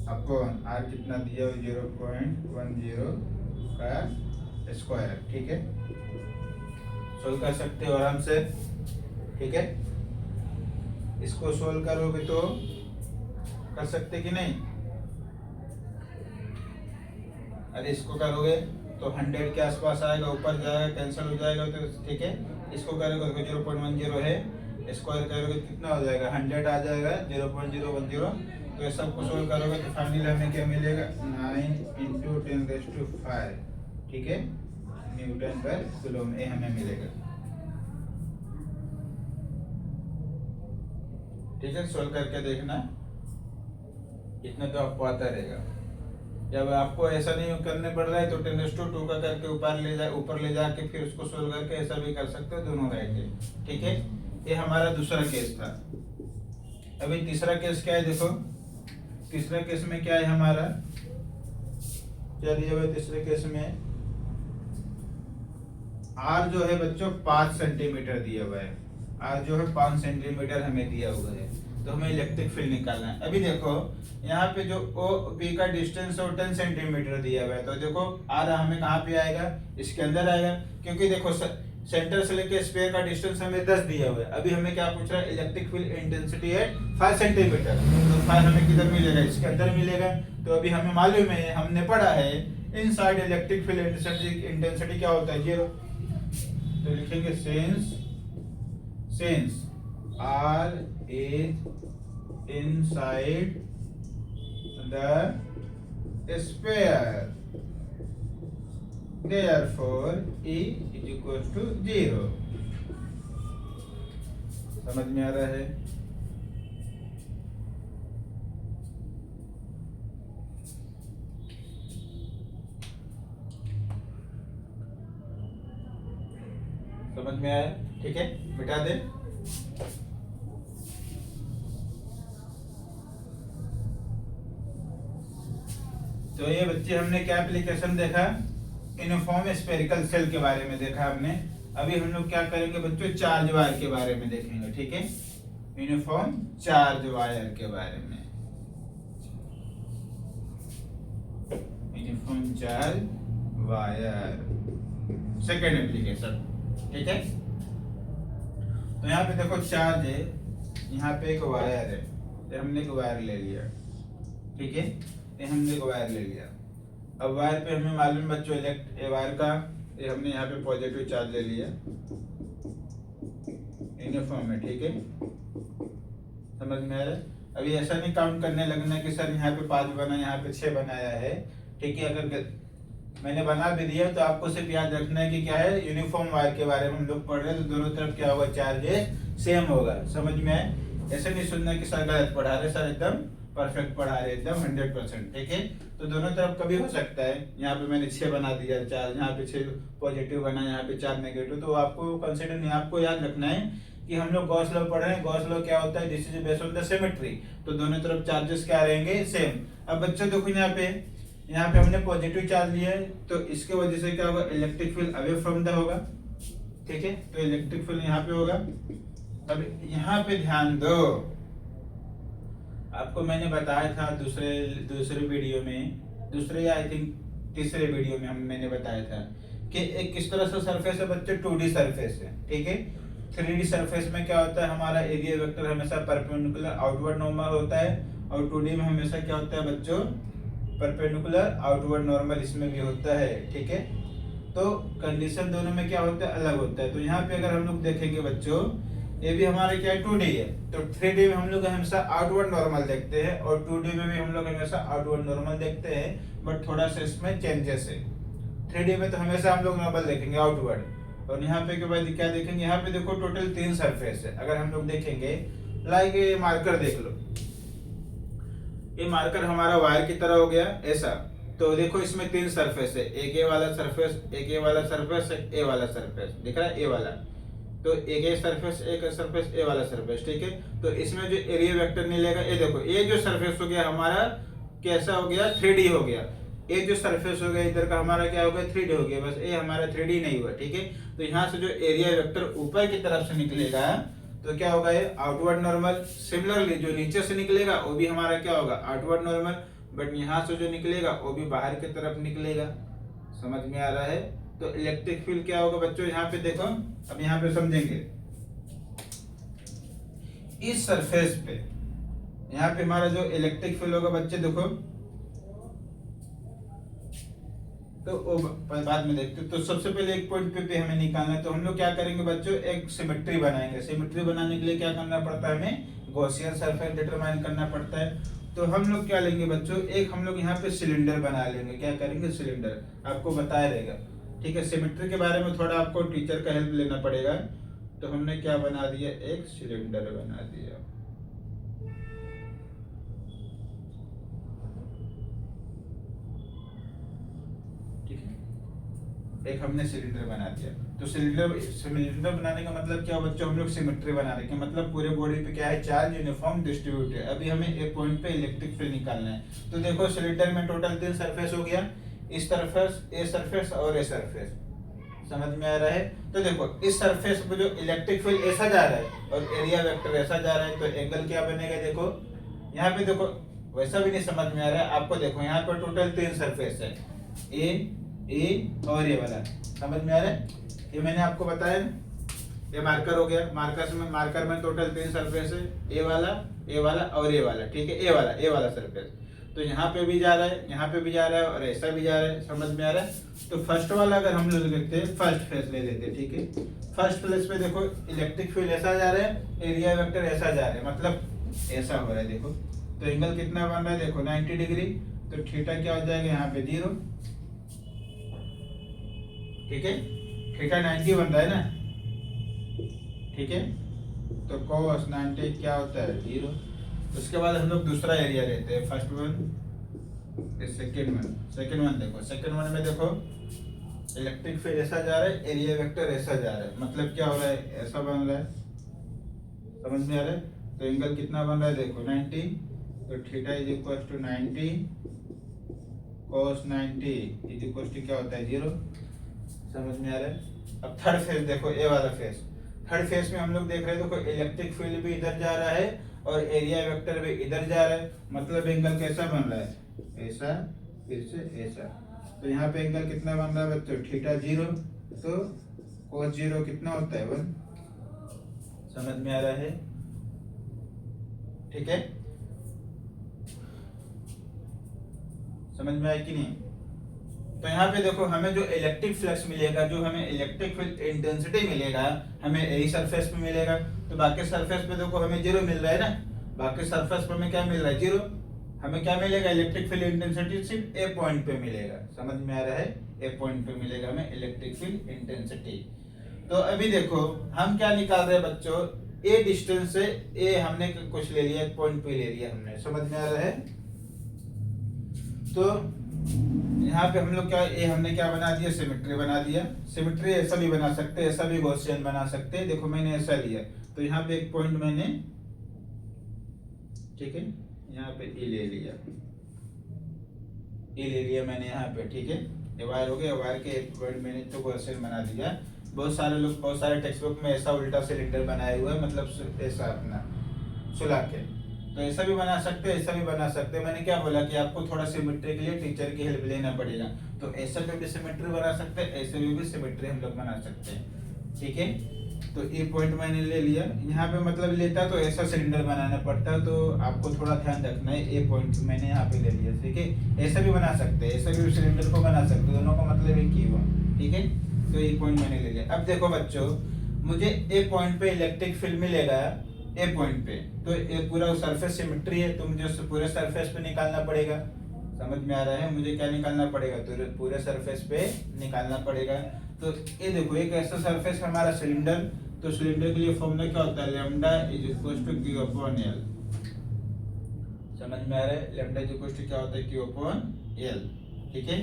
S1: अपॉन आर कितना दिया हो 0.10 का स्क्वायर, ठीक है। सोल्व कर सकते हो आराम से, ठीक है। इसको सोल्व करोगे तो कर सकते कि नहीं, अरे इसको करोगे तो 100 के आसपास आएगा, ऊपर जाएगा कैंसिल हो जाएगा, तो ठीक है। इसको करोगे तो 0.10 है, स्क्वायर करोगे कितना हो जाएगा 100 आ जाएगा 0.010। तो ये सबको सोल्व करोगे तो फाइनली हमें क्या मिलेगा 9 इंटू 10⁵, ठीक है, न्यूटन पर कूलम ये हमें मिलेगा, ठीक है। सोल्व करके देखना, इतना तो आपको आता रहेगा। जब आपको ऐसा नहीं करने पड़ रहा है तो 10⁻² का करके ऊपर ले जाके फिर उसको सोल्व करके ऐसा भी कर सकते हो, दोनों राइट है, ठीक है। ये हमारा दूसरा केस था। अभी तीसरा केस क्या है, देखो तीसरा केस में क्या है हमारा, चलिए भाई तीसरे केस में आर जो है बच्चों 5 सेंटीमीटर दिया हुआ है, आर जो है 5 सेंटीमीटर हमें दिया हुआ है, तो हमें इलेक्ट्रिक फील्ड निकालना है। अभी देखो यहाँ पे जो ओ पी का डिस्टेंस है 10 सेंटीमीटर दिया हुआ है, तो देखो आर हमें कहाँ पे आएगा, इसके अंदर आएगा, क्योंकि देखो सेंटर से लेके स्फीयर का डिस्टेंस हमें 10 दिया हुआ है। अभी हमें क्या पूछ रहा है, इलेक्ट्रिक फील्ड इंटेंसिटी है 5 सेंटीमीटर, तो 5 हमें किधर मिलेगा, इसके अंदर मिलेगा। तो अभी हमें मालूम है, हमने पढ़ा है इनसाइड इलेक्ट्रिक फील्ड इंटेंसिटी क्या होता है 0। तो लिखेंगे since R is inside the sphere, therefore E is equals to 0। समझ में आ रहा है? समझ में आया, ठीक है, मिटा दे। तो ये बच्चे हमने क्या एप्लीकेशन देखा, यूनिफॉर्म स्फेरिकल सेल के बारे में देखा हमने। अभी हम लोग क्या करेंगे बच्चों, चार्ज वायर के बारे में देखेंगे, ठीक है, यूनिफॉर्म चार्ज वायर के बारे में, uniform charge wire second application, ठीक है। तो यहाँ पे देखो चार्ज है, यहाँ पे एक वायर है, तो हमने एक वायर ले लिया, ठीक है, ये हमने एक वायर ले लिया। अब वायर पे हमें मालूम बच्चों वायर का, ये हमने यहाँ पे पॉजिटिव चार्ज ले लिया, यूनिफॉर्म है, ठीक है, समझ में आ रहा है। अभी ऐसा नहीं काउंट करने लगना कि सर यहाँ पे 5 बना, यहाँ पे 6 बनाया है, ठीक है। अगर मैंने बना भी दिया तो आपको सिर्फ याद रखना है कि क्या है, यूनिफॉर्म वायर के बारे में हम लोग पढ़ रहे हैं, तो दोनों तरफ क्या होगा, चार्ज सेम होगा, समझ में आए। ऐसे नहीं सुनना कि सर गलत पढ़ा रहे, सर एकदम परफेक्ट पढ़ा रहे, एकदम 100%, ठीक है। तो दोनों तरफ कभी हो सकता है, यहाँ पे मैंने 6 बना दिया चार्ज, यहाँ पे 6 पॉजिटिव बना, यहाँ पे 4 नेगेटिव, तो आपको कंसिडर नहीं, आपको याद रखना है कि हम लोग गॉस लॉ पढ़ रहे हैं। गॉस लॉ क्या होता है, this is based on the symmetry, तो दोनों तरफ चार्जेस क्या रहेंगे, सेम। अब बच्चों देखो यहाँ पे हमने पॉजिटिव चार्ज लिया है, तो इसके वजह से क्या होगा, electric field away from the होगा, ठीक है, तो इलेक्ट्रिक फील्ड यहाँ पे होगा। अब यहाँ पे ध्यान दो, आपको मैंने बताया था दूसरे वीडियो में, दूसरे या आई थिंक तीसरे वीडियो में मैंने बताया था कि एक किस तरह से सरफेस है बच्चे, 2D सरफेस है, ठीक है। 3D सरफेस में क्या होता है, हमारा एरिया वेक्टर हमेशा परपेंडिकुलर आउटवर्ड नॉर्मल होता है, और 2D में हमेशा क्या होता है बच्चों, परपेंडिकुलर आउटवर्ड नॉर्मल इसमें भी होता है, ठीक है। तो कंडीशन दोनों में क्या होता है, अलग होता है। तो यहाँ पे अगर हम लोग देखेंगे बच्चों, ये भी हमारे क्या है 2D है, तो 3D में हम लोग हमेशा आउटवर्ड नॉर्मल देखते हैं, और 2D में भी हम लोग हमेशा आउटवर्ड नॉर्मल देखते हैं, बट थोड़ा सा इसमें चेंजेस है। 3D में तो हमेशा हम लोग नॉर्मल देखेंगे आउटवर्ड, और यहाँ पे के बाद क्या देखेंगे, यहाँ पे देखो टोटल 3 सरफेस है। अगर हम लोग देखेंगे, लाइक ये मार्कर देख लो, ये मार्कर हमारा वायर की तरह हो गया ऐसा, तो देखो इसमें 3 सरफेस है, एक ए वाला सरफेस, एक ए वाला सरफेस, एक ए वाला सरफेस, दिख रहा है ए वाला, तो एक ए सरफेस, एक सरफेस, ए वाला सरफेस, ठीक है। तो इसमें जो एरिया वेक्टर मिलेगा, ये देखो ये जो सरफेस हो गया हमारा कैसा हो गया, 3D हो गया। ये जो सरफेस हो गया इधर का हमारा क्या हो गया, 3D हो गया, बस ये हमारा 3D नहीं हुआ, ठीक है। तो यहाँ से जो एरिया वेक्टर ऊपर की तरफ से निकलेगा तो क्या होगा, ये आउटवर्ड नॉर्मल। सिमिलरली जो नीचे से निकलेगा वो भी हमारा क्या होगा, आउटवर्ड नॉर्मल। बट यहाँ से जो निकलेगा वो भी बाहर की तरफ निकलेगा। समझ में आ रहा है। तो इलेक्ट्रिक फील्ड क्या होगा बच्चों, यहाँ पे देखो, अब यहाँ पे समझेंगे। इस सरफेस पे यहाँ पे हमारा जो इलेक्ट्रिक फील्ड होगा बच्चे देखो, तो वो बाद में देखते। तो सबसे पहले एक पॉइंट पे हमें निकालना है। तो हम लोग क्या करेंगे बच्चों, एक सिमेट्री बनाएंगे। सिमेट्री बनाने के लिए क्या करना पड़ता है, हमें गॉसियन सरफेस डिटरमाइन करना पड़ता है। तो हम लोग क्या लेंगे बच्चों, एक हम लोग यहाँ पे सिलेंडर बना लेंगे। क्या करेंगे, सिलेंडर, आपको बताया रहेगा, ठीक है। सिमेट्री के बारे में थोड़ा आपको टीचर का हेल्प लेना पड़ेगा। तो हमने क्या बना दिया, एक सिलेंडर बना दिया, ठीक है। एक हमने सिलेंडर बना दिया। तो सिलेंडर बनाने का मतलब क्या बच्चों, हम लोग सिमेट्री बना रहे हैं, मतलब पूरे बॉडी पे क्या है, चार्ज यूनिफॉर्म डिस्ट्रीब्यूट है। अभी हमें एक पॉइंट पे इलेक्ट्रिक फील्ड निकालना है। तो देखो सिलेंडर में टोटल 3 सरफेस हो गया, इस सरफेस, ए सरफेस और ए सरफेस। समझ में आ रहा है। तो देखो इस सरफेस पे जो इलेक्ट्रिक फील्ड ऐसा जा रहा है और एरिया वेक्टर ऐसा जा रहा है, तो एंगल क्या बनेगा, देखो यहाँ पे देखो, वैसा भी नहीं समझ में आ रहा है आपको। देखो यहाँ पर टोटल 3 सरफेस है, ए और ये वाला। समझ में आ रहा है, ये मैंने आपको बताया। ये मार्कर हो गया, मार्कर में टोटल 3 सरफेस है, ए वाला और ये वाला, ठीक है। ए वाला सरफेस तो यहाँ पे भी जा रहा है, यहाँ पे भी जा रहा है और ऐसा भी जा रहा है। समझ में आ रहा है। तो फर्स्ट वाला अगर हम लोग देखते हैं, फर्स्ट फेस ले लेते हैं, ठीक है। फर्स्ट प्लेस पे देखो इलेक्ट्रिक फील्ड ऐसा जा रहा है, एरिया वेक्टर ऐसा जा रहा है, मतलब ऐसा हो रहा है। देखो तो एंगल कितना बन रहा है, देखो 90 डिग्री। तो थीटा क्या हो जाएगा, यहाँ पे 0, ठीक है। थीटा 90 बन रहा है ना, ठीक है। तो cos 90 क्या होता है, 0। उसके बाद हम लोग दूसरा एरिया लेते हैं, फर्स्ट वन, सेकंड वन देखो। सेकंड वन में देखो इलेक्ट्रिक फील्ड ऐसा जा रहा है, एरिया वेक्टर ऐसा जा रहा है, मतलब क्या हो रहा है, ऐसा बन रहा है। समझ में आ रहा है। तो एंगल कितना बन रहा है, देखो 90। तो theta is equal to 90 cos 90 is equal to क्या होता है, 0। समझ में आ रहा है। अब थर्ड फेज देखो, ए वाला फेज। थर्ड फेज में हम लोग देख रहे हैं, देखो इलेक्ट्रिक फील्ड भी इधर जा रहा है और एरिया वेक्टर भी इधर जा रहा है, मतलब एंगल कैसा बन रहा है, ऐसा, फिर से ऐसा। तो यहाँ पे एंगल कितना बन रहा है बच्चों, थीटा 0। तो cos 0 कितना होता है, 1। समझ में आ रहा है, ठीक है। समझ में आया कि नहीं। तो यहाँ पे देखो हमें जो इलेक्ट्रिक फ्लक्स मिलेगा, जो हमें इलेक्ट्रिक फील्ड इंटेंसिटी मिलेगा, हमें यही सरफेस पे मिलेगा। तो बाकी सरफेस पे देखो हमें 0 मिल रहा है ना, बाकी सरफेस पे हमें क्या मिल रहा है, 0। हमें क्या मिलेगा, इलेक्ट्रिक फील्ड इंटेंसिटी सिर्फ ए पॉइंट पे मिलेगा। समझ में आ रहा है, ए पॉइंट पे मिलेगा हमें इलेक्ट्रिक फील्ड इंटेंसिटी। तो अभी देखो हम क्या निकाल रहे हैं बच्चों, ए डिस्टेंस से ए हमने कुछ ले लिया, एक पॉइंट पे ले लिया हमने। समझ में आ रहा है। तो यहाँ पे हम लोग क्या, ये हमने क्या बना दिया, सिमेट्री बना दिया। सिमेट्री ऐसा भी बना सकते हैं, ऐसा भी गॉसियन बना सकते हैं। देखो मैंने ऐसा लिया, तो यहाँ पे एक पॉइंट मैंने, ठीक है, यहाँ पे ए ले लिया, मैंने यहाँ पे, ठीक है। ये वायर हो गया, वायर के एक पॉइंट मैंने तो गॉसियन बना दिया। बहुत सारे टेक्स्ट बुक में ऐसा उल्टा सिलेंडर बनाया हुआ है, मतलब ऐसा अपना सुला के। तो ऐसा भी बना सकते हैं, ऐसा भी बना सकते हैं। मैंने क्या बोला कि आपको थोड़ा सिमेट्री के लिए टीचर की हेल्प लेना पड़ेगा। तो ऐसा भी सिमेट्री बना सकते हैं, ऐसे भी सिमेट्री हम लोग बना सकते हैं, ठीक है। तो ये पॉइंट मैंने ले लिया, यहाँ पे मतलब लेता तो ऐसा सिलेंडर बनाना पड़ता, तो आपको थोड़ा ध्यान रखना है। ये पॉइंट मैंने यहाँ पे ले लिया, ठीक है। ऐसा भी बना सकते हैं, ऐसा भी सिलेंडर को बना सकते हैं, दोनों का मतलब एक ही हुआ, ठीक है। तो ये पॉइंट मैंने ले लिया। अब देखो बच्चों, मुझे ए पॉइंट पे इलेक्ट्रिक फील्ड मिलेगा, ए पॉइंट पे। तो ये पूरा सरफेस सिमेट्री है, तो मुझे उससे पूरे सरफेस पे निकालना पड़ेगा। समझ में आ रहा है, मुझे क्या निकालना पड़ेगा, तो पूरे सरफेस पे निकालना पड़ेगा। तो ये देखो एक ऐसा सरफेस है हमारा सिलेंडर। तो सिलेंडर के लिए फॉर्मूला क्या होता है, lambda is equal to Q upon L. समझ में आ रहा है, लैम्डा इज इक्वल टू क्या होता है, क्यू अपॉन एल, ठीक है।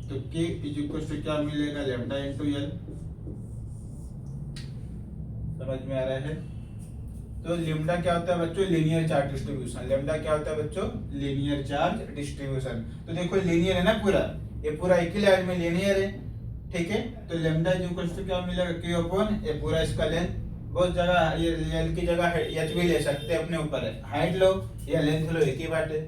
S1: तो के इज इक्वल टू क्या मिलेगा, लैम्डा इनटू एल। समझ में आ रहा है। तो लेमडा क्या होता है बच्चों, लीनियर चार्ज डिस्ट्रीब्यूशन। लेमडा क्या होता है बच्चों, लीनियर चार्ज डिस्ट्रीब्यूशन। तो देखो लीनियर है ना पूरा, ये पूरा एक ही लाइन में लीनियर है, ठीक है। तो लेमडा इज इक्वल टू क्या मिलेगा, क्यू अपॉन ए, पूरा इसका लेंथ। बहुत जगह ये एल की जगह एच भी ले सकते हैं, अपने ऊपर है। हाइट लो या लेंथ लो, एक ही बात है।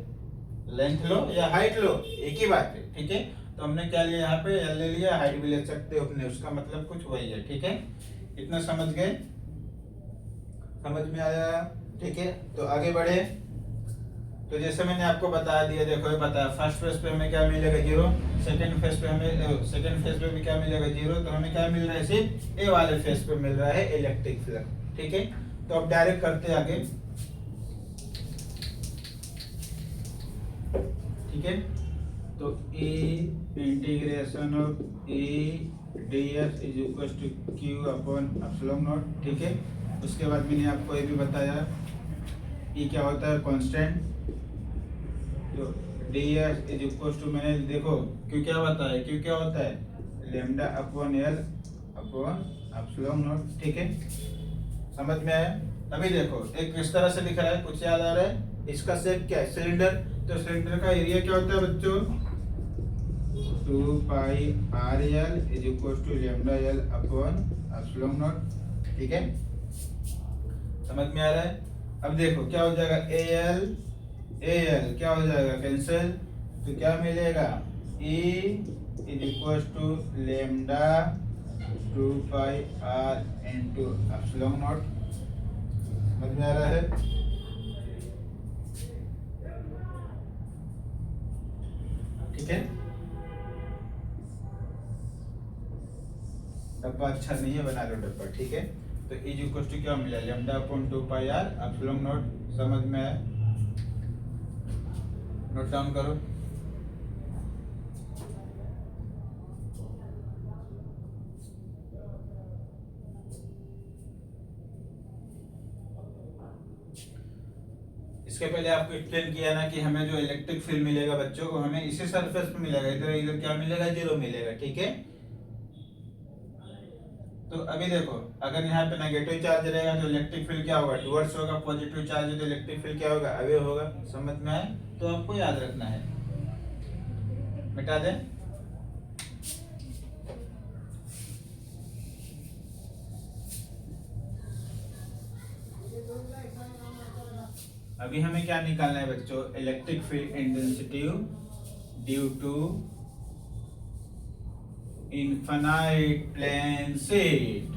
S1: लेंथ लो या हाइट लो, एक ही बात है, ठीक है। तो हमने क्या लिया यहाँ पे, एल ले लिया, हाइट भी ले सकते हो अपने, उसका मतलब कुछ वही है, ठीक है। इतना समझ गए, समझ में आया, ठीक है। तो आगे बढ़े। तो जैसे मैंने आपको बता दिया, देखो ये बताया फर्स्ट फेज पे हमें क्या मिलेगा, 0। सेकंड फेज पे हमें, सेकंड फेज पे भी क्या मिलेगा, 0। तो हमें क्या मिल रहा है, सिर्फ ए वाले फेज पे मिल रहा है इलेक्ट्रिक फ्लक्स, ठीक है। तो अब डायरेक्ट करते हैं आगे, ठीक है। तो E integration of E ds is equal to q upon epsilon not, ठीक है। उसके बाद मैंने आपको ये भी बताया E क्या होता है, कांस्टेंट। तो ds इज इक्वल टू, मैंने देखो Q क्या होता है, Q क्या होता है, lambda upon L upon epsilon not, ठीक है। समझ में आया। अभी देखो एक किस तरह से दिख रहा है, कुछ याद आ रहा है, इसका शेप क्या है, सिलेंडर। तो सिलेंडर का एरिया क्या होता है बच्चों, 2 pi R L is equal to lambda L upon epsilon not, ठीक है। समझ में आ रहा है। अब देखो क्या हो जाएगा, ए एल क्या हो जाएगा, कैंसिल। तो क्या मिलेगा, E is equal to lambda 2 pi r into epsilon not. समझ में आ रहा है। ठीक है, डब्बा अच्छा नहीं है, बना लो डब्बा, ठीक है। तो इज इक्वल टू क्या मिला, lambda upon 2 pi r epsilon not. समझ में आया, नोट डाउन करो। इसके पहले आपको एक्सप्लेन किया ना कि हमें जो इलेक्ट्रिक फील्ड मिलेगा बच्चों को, हमें इसी सरफेस पे मिलेगा, इधर इधर क्या मिलेगा, 0 मिलेगा, ठीक है। तो अभी देखो अगर यहाँ पे नेगेटिव चार्ज रहेगा तो इलेक्ट्रिक फील्ड क्या होगा, टुवर्ड्स होगा। पॉजिटिव चार्ज है तो इलेक्ट्रिक फील्ड क्या होगा, अवे होगा। समझ में आया। तो आपको याद रखना है, मिटा दें। अभी हमें क्या निकालना है बच्चों, electric field intensity due to infinite plane sheet.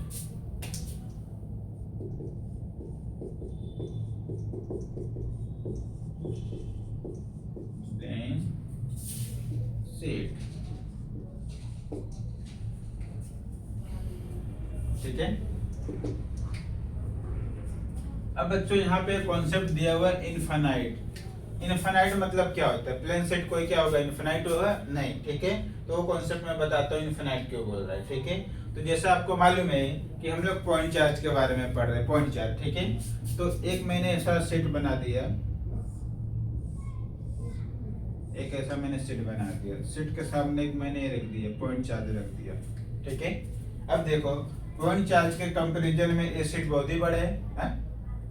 S1: Plane sheet, ठीक है। अब बच्चों यहाँ पे कॉन्सेप्ट दिया हुआ है इनफाइनाइट। इनफाइनाइट मतलब क्या होता है, प्लेन सेट कोई क्या होगा, इनफाइनाइट होगा नहीं, ठीक है। तो वो कॉन्सेप्ट मैं बताता हूँ इनफाइनाइट क्यों बोल रहा है, ठीक है। तो जैसा आपको मालूम है कि हम लोग पॉइंट चार्ज के बारे में पढ़ रहे हैं, पॉइंट चार्ज, ठीक है। तो एक मैंने ऐसा सेट बना दिया, एक ऐसा मैंने सेट बना दिया, सेट के सामने एक मैंने रख दिया, पॉइंट चार्ज रख दिया, ठीक है। अब देखो पॉइंट चार्ज के कंपैरिजन में ये सेट बहुत ही बड़े है।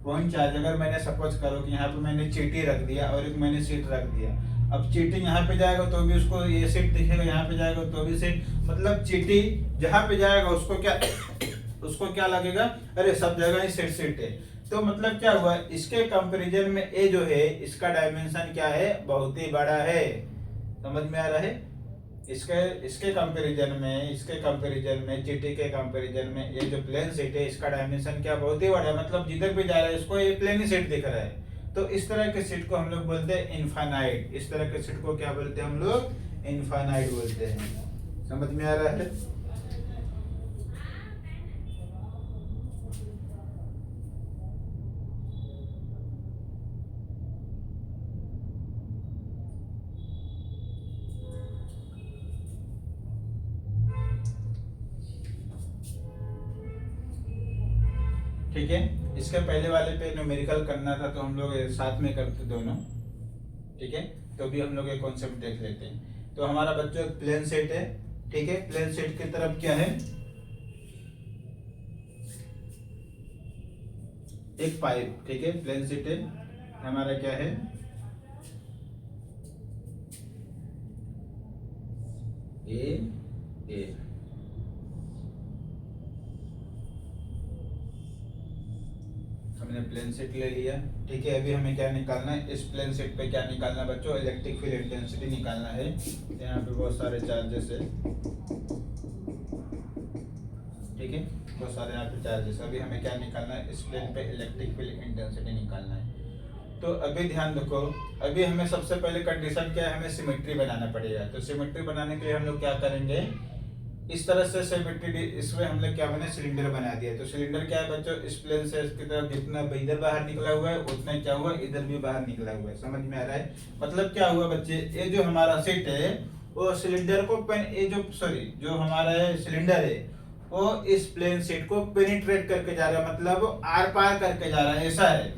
S1: पॉइंट चार्ज अगर मैंने सपोज करो कि यहाँ पे मैंने चीटी रख दिया और एक मैंने सीट रख दिया। अब चीटी यहाँ पे जाएगा तो भी उसको ये सीट दिखेगा, यहाँ पे जाएगा तो भी सीट, मतलब चीटी जहाँ पे जाएगा उसको क्या लगेगा, अरे सब जगह ही सीट सीट है। तो मतलब क्या हुआ, इसके कंपैरिजन में ये जो है इसका डायमेंशन क्या है, बहुत ही बड़ा है। समझ में आ रहा है। इसके कंपैरिजन में चीटी के कंपैरिजन में ये जो प्लेन सेट है इसका डायमेंशन क्या, बहुत ही बड़ा है। मतलब जिधर भी जा रहा है इसको ये प्लेन ही सेट दिख रहा है। तो इस तरह के सेट को हम लोग बोलते हैं इनफाइनाइट। इस तरह के सेट को क्या बोलते हैं हम लोग, इनफाइनाइट बोलते हैं। समझ में आ रहा है। ठीक है। इसके पहले वाले पे न्यूमेरिकल करना था तो हम लोग साथ में करते दोनों, ठीक है। तो अभी हम लोग एक कॉन्सेप्ट देख लेते हैं। तो हमारा बच्चों एक प्लेन सेट है, ठीक है। प्लेन सेट की तरफ क्या है, एक पाइप, ठीक है, प्लेन शीट है हमारा, क्या है ए हमने प्लेन शीट ले लिया, ठीक है। अभी हमें क्या निकालना है, इस प्लेन शीट पे क्या निकालना है बच्चों, इलेक्ट्रिक फील्ड इंटेंसिटी निकालना है। यहाँ पे बहुत सारे चार्जेस है, ठीक है, बहुत सारे यहाँ पे चार्जेस। अभी हमें क्या निकालना है, इस प्लेन पे इलेक्ट्रिक फील्ड इंटेंसिटी निकालना है। तो अभी ध्यान रखो, अभी हमें सबसे पहले कंडीशन क्या है, हमें सिमेट्री बनाना पड़ेगा। तो सिमेट्री बनाने के लिए हम लोग क्या करेंगे, इस तरह से सिमेट्री, इसमें हम लोग क्या बने, सिलेंडर बना दिया। तो सिलेंडर क्या है बच्चों, इस प्लेन से इसकी तरफ जितना इधर बाहर निकला हुआ है उतना ही क्या हुआ, इधर भी बाहर निकला हुआ है। समझ में आ रहा है? मतलब क्या हुआ बच्चे, ये जो हमारा शीट है वो सिलेंडर को ये जो जो हमारा सिलेंडर है वो इस प्लेन शीट को पेनिट्रेट करके जा रहा है, मतलब आर पार करके जा रहा है, ऐसा है,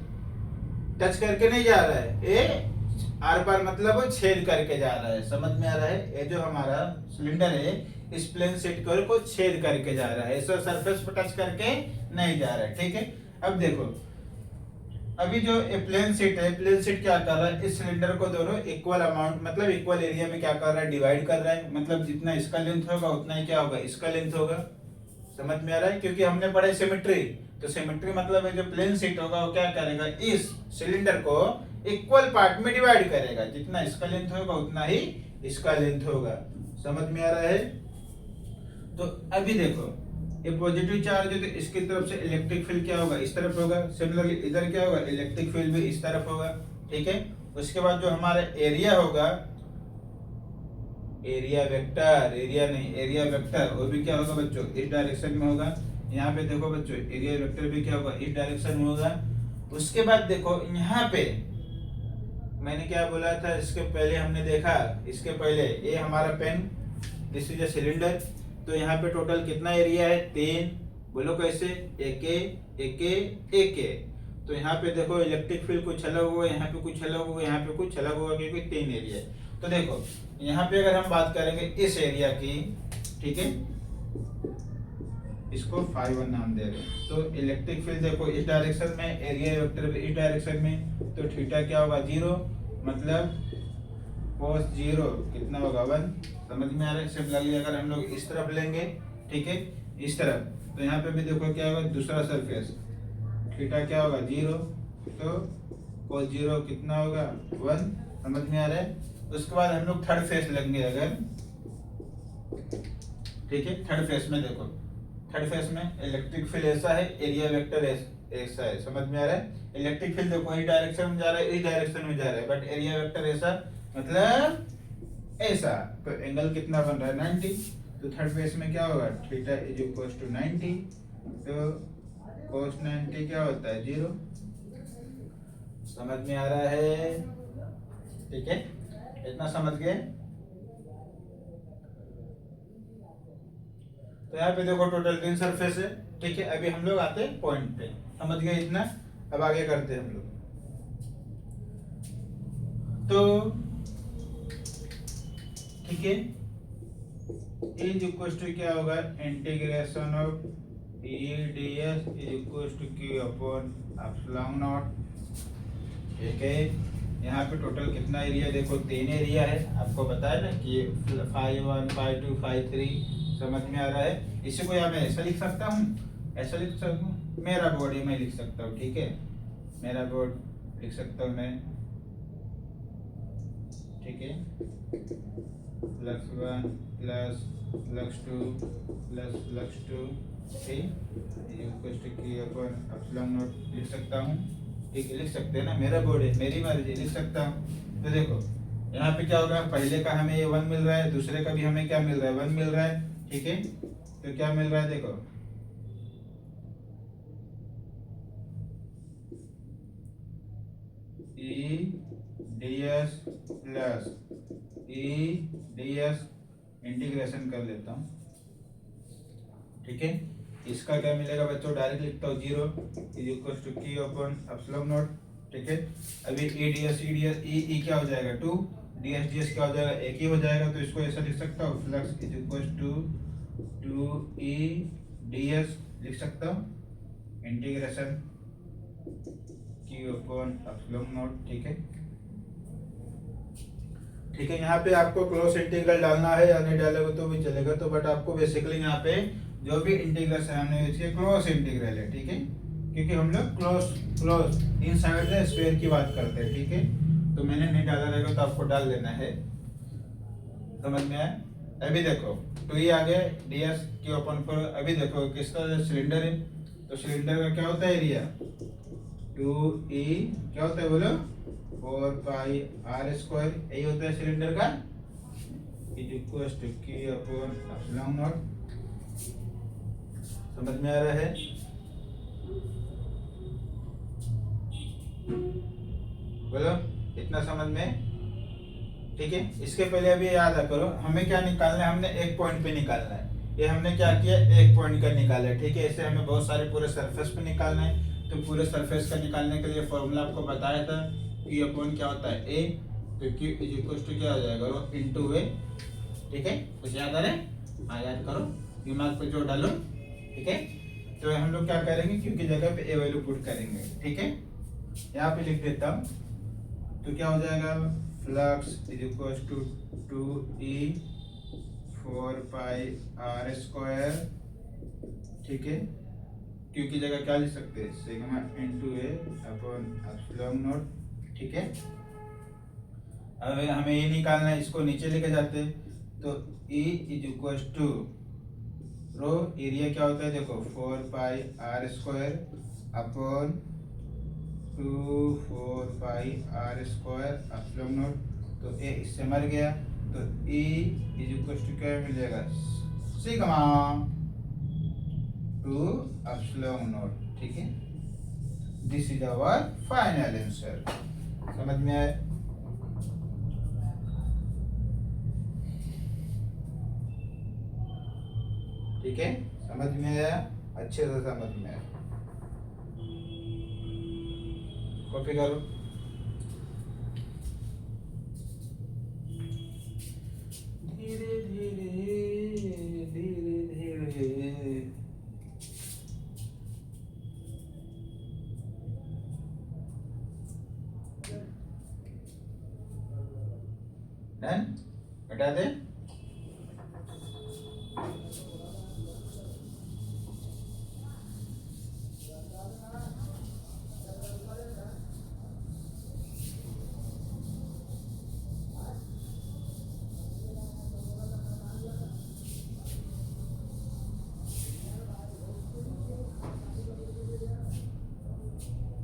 S1: टच करके नहीं जा रहा है, ये आर पार मतलब वो छेद करके जा रहा है। समझ में आ रहा है? ये जो हमारा सिलेंडर है इस प्लेन शीट को छेद करके जा रहा है, ऐसा सरफेस पर टच करके नहीं जा रहा है, ठीक है। अब देखो, अभी जो ये प्लेन शीट है, प्लेन शीट क्या कर रहा है, इस सिलेंडर को दोनों इक्वल अमाउंट, मतलब इक्वल एरिया में क्या कर रहा है, डिवाइड कर रहा है। मतलब जितना इसका लेंथ होगा उतना ही क्या होगा, इसका लेंथ होगा। समझ में आ रहा है? क्योंकि हमने पढ़ा सिमेट्री, तो सिमेट्री मतलब है जो प्लेन शीट होगा वो क्या करेगा, इस सिलेंडर को इक्वल पार्ट में डिवाइड करेगा, जितना इसका लेंथ होगा उतना ही इसका लेंथ होगा। समझ में आ रहा है? तो अभी देखो, ये पॉजिटिव चार्ज है तो इसकी तरफ से इलेक्ट्रिक फील्ड क्या होगा, इस तरफ होगा। सिमिलरली इधर क्या होगा, इलेक्ट्रिक फील्ड भी इस तरफ होगा, ठीक है। उसके बाद जो हमारा एरिया होगा, एरिया वेक्टर, एरिया नहीं, एरिया वेक्टर, वो भी क्या होगा बच्चों, इस डायरेक्शन में होगा। यहाँ पे देखो बच्चों, एरिया वेक्टर भी क्या होगा, इस डायरेक्शन में होगा। उसके बाद देखो यहाँ पे मैंने क्या बोला था, इसके पहले हमने देखा, इसके पहले ये हमारा pen, this is a cylinder. तो यहाँ पे टोटल कितना एरिया है, 3। बोलो कैसे, एक ए। तो यहाँ पे देखो इलेक्ट्रिक फील्ड कुछ अलग होगा, यहाँ पे कुछ अलग होगा, यहाँ पे कुछ अलग होगा, क्योंकि 3 एरिया है। तो देखो यहाँ पे अगर हम बात करेंगे इस एरिया की, ठीक है, इसको φ1 नाम दे रहे हैं। तो इलेक्ट्रिक फील्ड देखो इस डायरेक्शन में, एरिया वेक्टर इस डायरेक्शन में, तो थीटा क्या होगा, 0, मतलब cos 0 कितना होगा, 1। समझ में आ रहा है? सिमिलरली अगर हम लोग इस तरफ लेंगे, ठीक है, इस तरफ, तो यहाँ पे भी देखो क्या होगा, दूसरा सरफेस, थीटा क्या होगा, 0, तो cos 0 कितना होगा, 1। समझ में आ रहा है? उसके बाद हम लोग थर्ड फेस लेंगे अगर, ठीक है, थर्ड फेस में देखो, थर्ड फेस में इलेक्ट्रिक फील्ड ऐसा है, एरिया वेक्टर ऐसा है। समझ में आ रहा है? इलेक्ट्रिक फील्ड देखो इस डायरेक्शन में जा रहा है, इस डायरेक्शन में जा रहा है, बट एरिया वेक्टर ऐसा, मतलब ऐसा। तो एंगल कितना बन रहा है, 90। तो थर्ड फेस में क्या होगा, थीटा इज इक्वल टू 90, तो cos 90 क्या होता है, 0। समझ में आ रहा है? ठीक है, इतना समझ गए? तो यहाँ पे देखो टोटल 3 सरफेस है, ठीक है। अभी हम लोग आते हैं पॉइंट पे, समझ गए इतना? अब आगे करते हैं हम लोग। तो ठीक है, इज इक्वल टू क्या होगा, integration of E D S is equal to Q upon epsilon not, ठीक है। यहाँ पे टोटल कितना एरिया, देखो 3 एरिया है, आपको बताया ना कि φ1 φ2 φ3। समझ में आ रहा है? इसी को यहाँ मैं ऐसा लिख सकता हूँ, ऐसा लिख सकता हूँ, मेरा बोर्ड मैं लिख सकता हूँ, ठीक है, मेरा बोर्ड लिख सकता हूँ मैं, ठीक है, +1 +2 +2 लिख सकता हूँ, ठीक है, लिख सकते हैं ना, मेरा बोर्ड है, मेरी मर्जी, लिख सकता हूँ। तो देखो यहाँ पे क्या होगा, पहले का हमें ये 1 मिल रहा है, दूसरे का भी हमें क्या मिल रहा है, 1 मिल रहा है, ठीक है। तो क्या मिल रहा है, देखो ई डी एस प्लस ई डी एस, इंटीग्रेशन कर लेता हूँ, ठीक है। इसका क्या मिलेगा बच्चों, डायरेक्ट लिखता हूँ, 0 is equal to Q upon epsilon not, ठीक है। अभी ई डी एस ई क्या हो जाएगा, 2, डी एस क्या हो जाएगा, 1 ही हो जाएगा। तो इसको ऐसा लिख सकता हूँ, flux is equal to 2 E D S लिख सकता हूँ, integration Q upon epsilon not. ठीक है, ठीक है। यहाँ पे आपको क्लोज इंटीग्रल डालना है या नहीं डालेगा तो भी चलेगा, तो बट आपको बेसिकली यहाँ पे जो भी इंटीग्रल है हमने यूज किया क्लोज इंटीग्रल है। ठीक है, क्योंकि हम लोग क्लोज इनसाइड द स्फीयर की बात करते हैं। ठीक है, तो मैंने नहीं डाला रहेगा तो आपको डाल देना है। समझ में आया? अभी देखो 2e आ गया, ds क्यू अपन पर। अभी देखो किसका सिलेंडर है, तो सिलेंडर का क्या होता है एरिया 2e क्या होता है बोलो 4 पाई r स्क्वायर, यही होता है सिलेंडर का, is equals to q upon epsilon not. समझ में आ रहा है? बोलो इतना समझ में? ठीक है, इसके पहले अभी याद करो हमें क्या निकालना है, हमने एक पॉइंट पे निकालना है। ये हमने क्या किया, एक पॉइंट का निकाला है। ठीक है, ऐसे हमें बहुत सारे पूरे सरफेस पे निकालना है। तो पूरे सरफेस का निकालने के लिए फॉर्मूला आपको बताया था, क्यू अपॉन क्या होता है ए, तो क्यू इज इक्वल टू क्या हो जाएगा इनटू ए। ठीक है, कुछ याद आ रहा है? हाँ याद करो, दिमाग पे जोर डालो। ठीक है, तो हम लोग क्या करेंगे, क्यू की जगह पे ए वैल्यू पुट करेंगे। ठीक है, यहाँ पे लिख देता हूँ, तो क्या हो जाएगा flux is equal to 2e 4 pi r square. ठीक है, क्यू की जगह क्या लिख सकते हैं sigma into A upon epsilon not. ठीक है, अब हमें ये निकालना है, इसको नीचे लेके जाते हैं, तो e is equal to rho area क्या होता है देखो 4 pi r square upon 2 4 pi r square epsilon not. तो ए इससे मर गया, तो e इज इक्वल टू क्या मिलेगा सिग्मा 2 एप्सिलॉन नॉट। ठीक है, this is our final answer. समझ में आया? ठीक है, समझ में आया? अच्छे से समझ में आया, कॉपी करो। धीरे धीरे धीरे धीरे डन, हटा दे।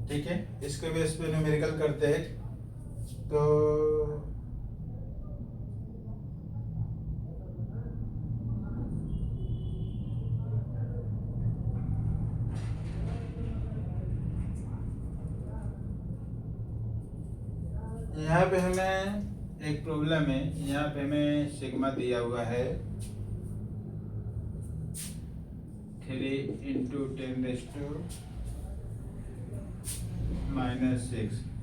S1: ठीक है, इसके बेस पे न्यूमेरिकल करते हैं। तो यहाँ पे हमें एक प्रॉब्लम है, यहाँ पे हमें सिग्मा दिया हुआ है 3 इंटू 10⁻⁻⁶।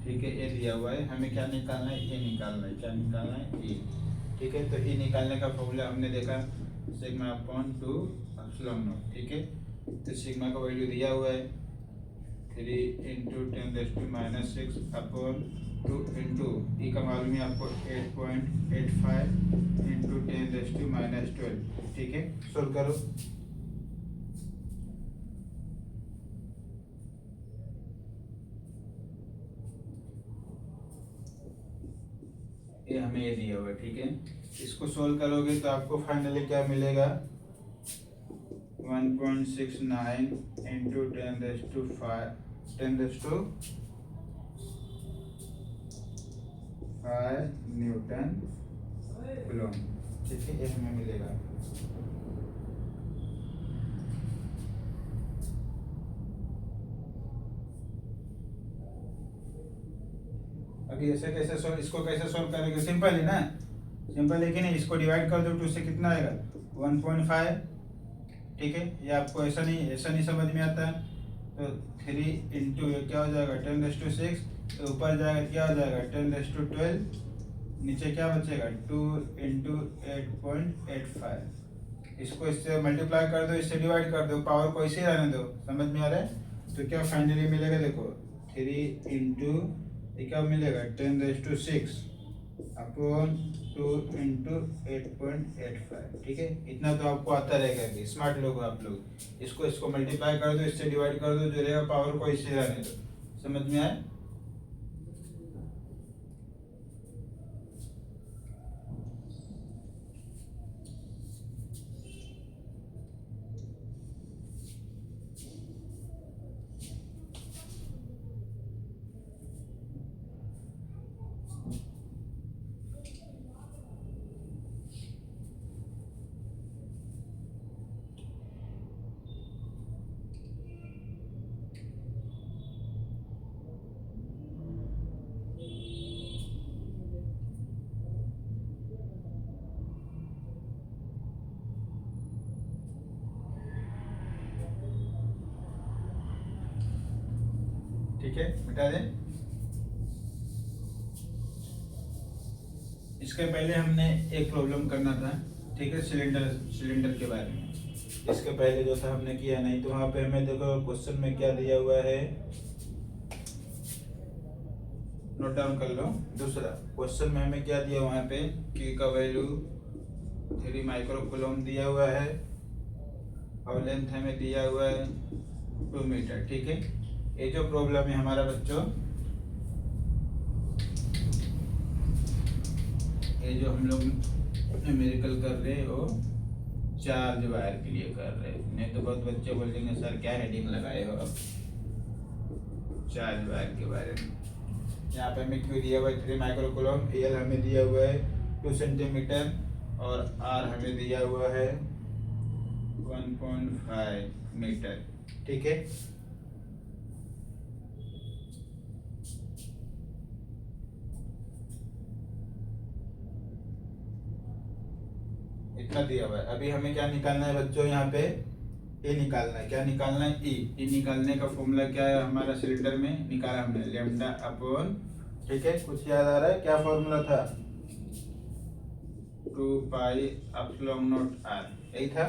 S1: ठीक है, ये दिया हुआ है, हमें क्या निकालना है, ये निकालना है। क्या निकालना है? ए। ठीक है, तो ए निकालने का फॉर्मूला हमने देखा सिग्मा अपॉन 2 एप्सिलॉन नॉट। ठीक है, तो सिग्मा का वैल्यू दिया हुआ है 3 इंटू 10⁻⁻⁶ अपॉन 2 इंटू ई का मालूम है आपको 8.85 इंटू 10⁻⁻12। ठीक है, सोल्व करो। ये हमें ये दिया हुआ है। ठीक है, इसको सोल्व करोगे तो आपको फाइनली क्या मिलेगा 1.69 इंटू 10⁵ न्यूटन कूलम। ठीक है, ये हमें मिलेगा। अभी ऐसे कैसे सोल्व, इसको कैसे सोल्व करेंगे? सिंपल है ना, सिंपल है कि नहीं? इसको डिवाइड कर दो 2 से, कितना आएगा 1.5। ठीक है, ये आपको ऐसा नहीं समझ में आता है, तो 3 इंटू क्या हो जाएगा 10⁻⁶, तो ऊपर जाएगा क्या हो जाएगा 10⁻12, नीचे क्या बचेगा 2 इंटू 8.85। इसको इससे मल्टीप्लाई कर दो, इससे डिवाइड कर दो, पावर को इसे रहने दो। समझ में आ रहा है? तो क्या फाइनली मिलेगा, देखो 3 इंटू क्या मिलेगा 10⁻⁶ अपॉन 2 इंटू 8.85। ठीक है, इतना तो आपको आता रहेगा कि स्मार्ट लोग हो आप लोग। इसको मल्टीप्लाई कर दो, इससे डिवाइड कर दो, जो रहेगा पावर को इससे रहने दो। समझ में आया? ठीक है, मिटा दें। इसके पहले हमने एक प्रॉब्लम करना था, ठीक है, सिलेंडर के बारे में। इसके पहले जो था हमने किया नहीं, तो वहां पे हमें देखो क्वेश्चन में क्या दिया हुआ है, नोट डाउन कर लो। दूसरा क्वेश्चन में हमें क्या दिया वहां पे, Q का वैल्यू 3 माइक्रो कूलम दिया हुआ है और लेंथ हमें दिया हुआ है 2 मीटर। ठीक है, ये जो प्रॉब्लम है हमारा बच्चों, ये जो हम लोग न्यूमेरिकल कर रहे हैं वो चार्ज वायर के लिए कर रहे हैं। नहीं तो बहुत बच्चे बोलेंगे सर क्या हेडिंग लगाए हो आप चार्ज वायर के बारे में। यहाँ पे हमें क्यू दिया हुआ है 3 माइक्रो कूलम, एल हमें दिया हुआ है 2 सेंटीमीटर और आर हमें दिया हुआ है 1.5 मीटर। ठीक है, इतना दिया हुआ है। अभी हमें क्या निकालना है बच्चों, यहाँ पे ए निकालना है। क्या निकालना है? ई निकालने का फॉर्मूला क्या है हमारा, सिलेंडर में निकाला हमने लैम्डा अपॉन, ठीक है, कुछ याद आ रहा है क्या फॉर्मूला था? 2 पाई एप्सिलॉन नॉट आर, यही था।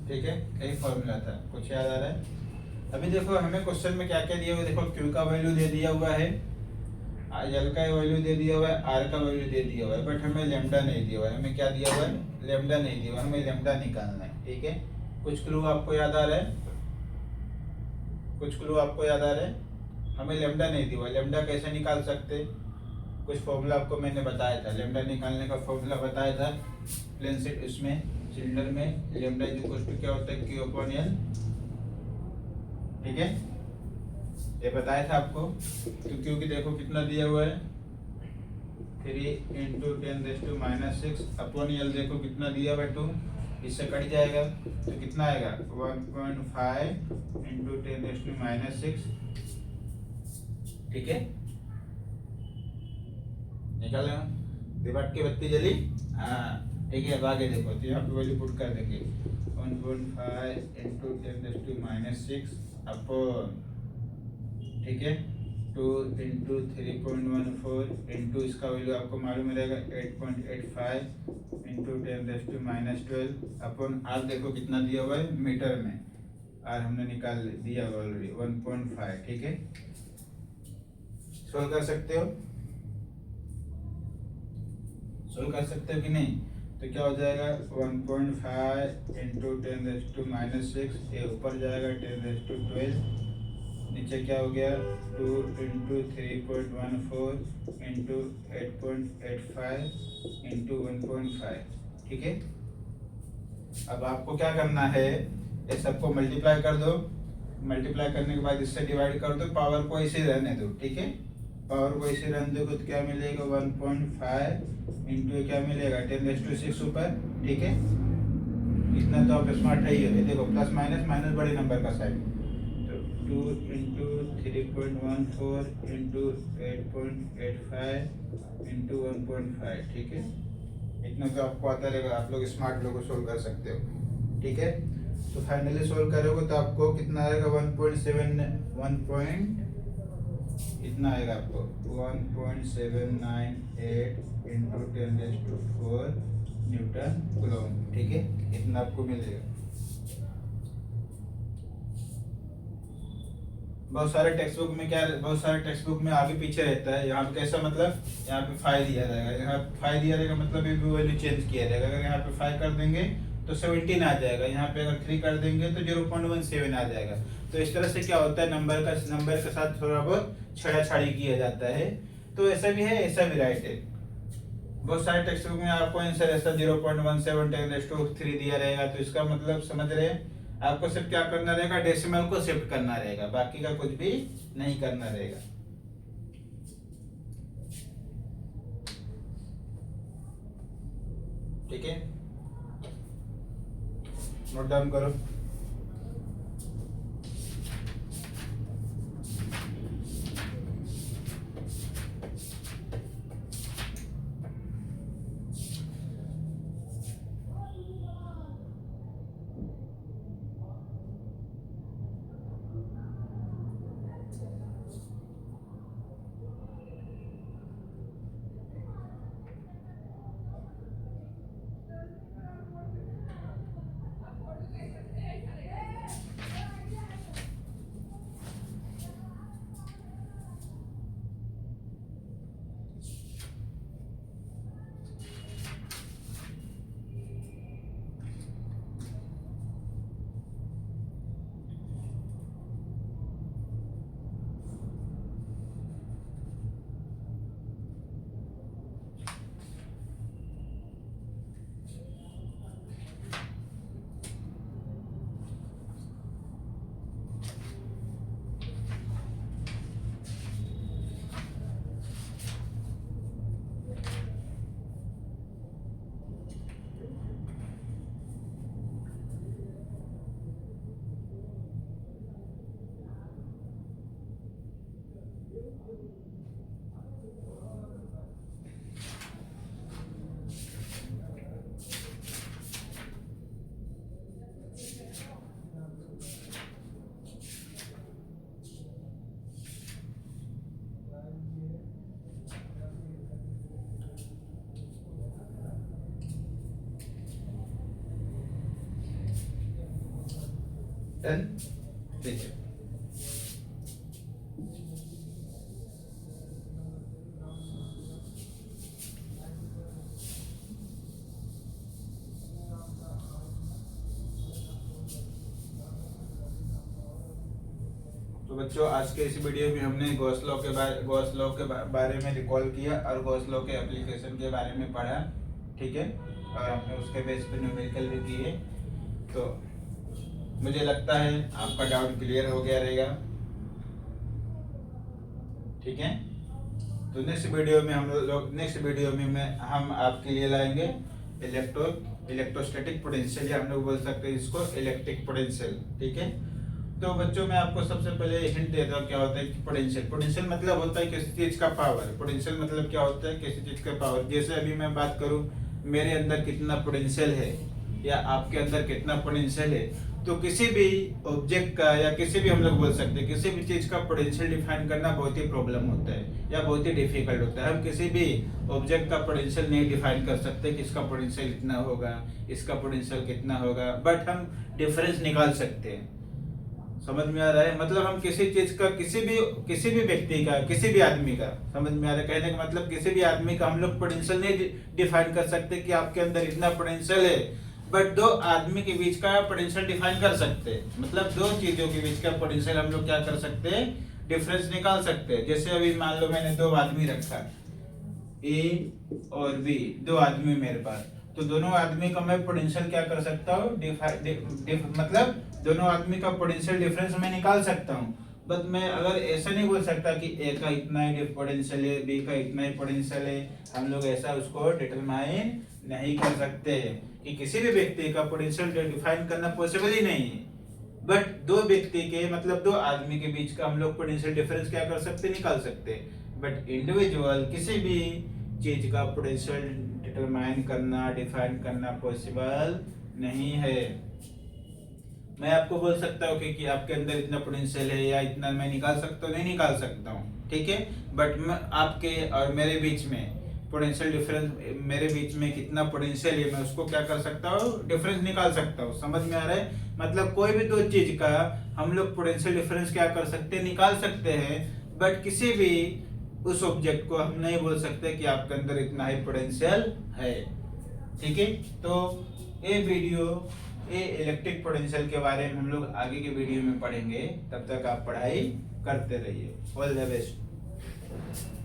S1: ठीक है, यही फॉर्मूला था, कुछ याद आ रहा है? अभी देखो हमें क्वेश्चन में क्या क्या दिया हुआ है, देखो क्यू का वैल्यू दे दिया हुआ है, एल का वैल्यू दे दिया हुआ है, आर का वैल्यू दे दिया हुआ है, बट हमें लेम्डा नहीं दिया हुआ है। हमें क्या दिया हुआ है? लेम्डा नहीं दिया हुआ, हमें लेम्डा निकालना है। ठीक है, कुछ क्लू आपको याद आ रहा है? कुछ क्लू आपको याद आ रहा है? हमें लेम्डा नहीं दिया हुआ, लेम्डा कैसे निकाल सकते? कुछ फॉर्मूला आपको मैंने बताया था, लेम्डा निकालने का फॉर्मूला बताया था प्लेन सेट उसमें सिलेंडर में। लेम्डा इक्वल टू क्या होता है? Q upon L. ठीक है, ये बताया था आपको। तो क्योंकि देखो कितना दिया हुआ है 3 इंटू 10⁻⁶ अपॉन एल, देखो कितना दिया हुआ है 2, इससे कट जाएगा तो कितना आएगा 1.5 इंटू 10⁻⁶। ठीक है, निकाले दिमाग की बत्ती जली। हाँ ठीक है, अब आगे देखो तो यहाँ पे वैल्यू पुट कर देंगे 1.5 इंटू 10⁻⁶ अपॉन, ठीक है, 2 इंटू 3.14 इंटू इसका वैल्यू आपको मालूम रहेगा 8.85 इंटू 10⁻12 अपॉन आर। देखो कितना दिया हुआ है मीटर में, आर हमने निकाल दिया हुआ ऑलरेडी 1.5। ठीक है, सोल्व कर सकते हो? सोल्व कर सकते हो कि नहीं? तो क्या हो जाएगा 1.5 इंटू 10⁻⁶, ये ऊपर जाएगा 10⁻12, नीचे क्या हो गया 2 इंटू 3.14 इंटू 8.85 इंटू 1.5। ठीक है, अब आपको क्या करना है, ये सबको मल्टीप्लाई कर दो, मल्टीप्लाई करने के बाद इससे डिवाइड कर दो, पावर को ऐसे रहने दो। ठीक है, पावर को ऐसे रहने दो तो क्या मिलेगा 1.5 इंटू क्या मिलेगा 10⁻⁶ ऊपर। ठीक है, इतना तो आप स्मार्ट है ही है। देखो प्लस माइनस, माइनस बड़े नंबर का साइड, तो 2 इंटू 3.14 इंटू 8.85 इंटू 1.5। ठीक है, इतना तो आपको आता रहेगा, आप लोग स्मार्ट लोग सोल्व कर सकते हो। ठीक है, तो फाइनली सोल्व करोगे तो आपको कितना आएगा 1.7 इतना आएगा आपको 1.798 इंटू 10⁴ न्यूटन कूलम। ठीक है, इतना आपको मिलेगा। बहुत सारे टेक्स्ट बुक में आगे पीछे रहता है। यहाँ पे कैसा मतलब, यहाँ पे 5 दिया रहेगा, यहाँ 5 दिया रहेगा मतलब ये भी वैल्यू चेंज किया जाएगा। अगर यहाँ पे 5 कर देंगे तो 17 आ जाएगा, यहाँ पे अगर 3 कर देंगे तो 0.17 आ जाएगा। तो इस तरह से क्या होता है, नंबर के साथ थोड़ा बहुत छेड़ाछाड़ी किया जाता है। तो ऐसा भी है, ऐसा भी राइट है। बहुत सारे टेक्स्ट बुक में आपको आंसर ऐसा 0.17 दिया रहेगा। तो इसका मतलब समझ रहे हैं, आपको सिर्फ क्या करना रहेगा, डेसिमल को शिफ्ट करना रहेगा, बाकी का कुछ भी नहीं करना रहेगा। ठीक है, नोट डाउन करो। डन, ठीक है। तो बच्चों, आज के इस वीडियो में हमने गॉस लॉ के बारे में रिकॉल किया और गॉस लॉ के एप्लीकेशन के बारे में पढ़ा। ठीक है, और हमने उसके बेस पे न्यूमेरिकल भी किए। तो मुझे लगता है आपका डाउट क्लियर हो गया रहेगा। ठीक है, तो नेक्स्ट वीडियो में हम आपके लिए लाएंगे इलेक्ट्रोस्टैटिक पोटेंशियल, या हम लोग बोल सकते हैं इसको इलेक्ट्रिक पोटेंशियल। ठीक है, तो बच्चों मैं आपको सबसे पहले हिंट देता हूँ क्या होता है कि पोटेंशियल मतलब होता है किसी चीज का पावर। पोटेंशियल मतलब क्या होता है, किसी चीज का पावर। जैसे अभी मैं बात करूँ मेरे अंदर कितना पोटेंशियल है या आपके अंदर कितना पोटेंशियल है, तो किसी भी ऑब्जेक्ट का या किसी भी हम लोग बोल सकते हैं किसी भी चीज का पोटेंशियल डिफाइन करना बहुत ही प्रॉब्लम होता है या बहुत ही डिफिकल्ट होता है। हम किसी भी ऑब्जेक्ट का पोटेंशियल नहीं डिफाइन कर सकते कि इसका पोटेंशियल इतना होगा, इसका पोटेंशियल कितना होगा, बट हम डिफरेंस निकाल सकते हैं। समझ में आ रहा है, मतलब हम किसी चीज का किसी भी व्यक्ति का, किसी भी आदमी का, समझ में आ रहा है कहने का मतलब किसी भी आदमी का हम लोग पोटेंशियल नहीं डिफाइन कर सकते कि आपके अंदर इतना पोटेंशियल है, बट दो आदमी के बीच का पोटेंशियल डिफाइन कर सकते हैं। मतलब दो चीजों के बीच का पोटेंशियल हम लोग क्या कर सकते हैं, डिफरेंस निकाल सकते हैं। जैसे अभी मान लो मैंने दो आदमी रखा, ए और बी, दो आदमी मेरे पास, तो दोनों आदमी का मैं पोटेंशियल क्या कर सकता हूँ, मतलब दोनों आदमी का पोटेंशियल डिफरेंस मैं निकाल सकता हूँ। बट मैं अगर ऐसा नहीं बोल सकता कि ए का इतना ही पोटेंशियल है, बी का इतना ही पोटेंशियल है, हम लोग ऐसा उसको डिटरमाइन नहीं कर सकते कि किसी भी व्यक्ति का पोटेंशियल डिफाइन करना पॉसिबल ही नहीं है। बट दो व्यक्ति के मतलब दो आदमी के बीच का हम लोग पोटेंशियल डिफरेंस क्या कर सकते, निकाल सकते। बट इंडिविजुअल किसी भी चीज का पोटेंशियल डिटरमाइन करना, डिफाइन करना पॉसिबल नहीं है। मैं आपको बोल सकता हूँ कि आपके अंदर इतना पोटेंशियल है या इतना मैं निकाल सकता हूँ, नहीं निकाल सकता हूँ, ठीक है। बट मैं आपके और मेरे बीच में पोटेंशियल डिफरेंस, मेरे बीच में कितना पोटेंशियल है मैं उसको क्या कर सकता हूँ, डिफरेंस निकाल सकता हूँ। समझ में आ रहा है? मतलब कोई भी दो चीज का हम लोग पोटेंशियल डिफरेंस क्या कर सकते हैं, निकाल सकते हैं। बट किसी भी उस ऑब्जेक्ट को हम नहीं बोल सकते कि आपके अंदर इतना हाई पोटेंशियल है, ठीक है। तो ये वीडियो, ये इलेक्ट्रिक पोटेंशियल के बारे में हम लोग आगे के वीडियो में पढ़ेंगे। तब तक आप पढ़ाई करते रहिए। All the best.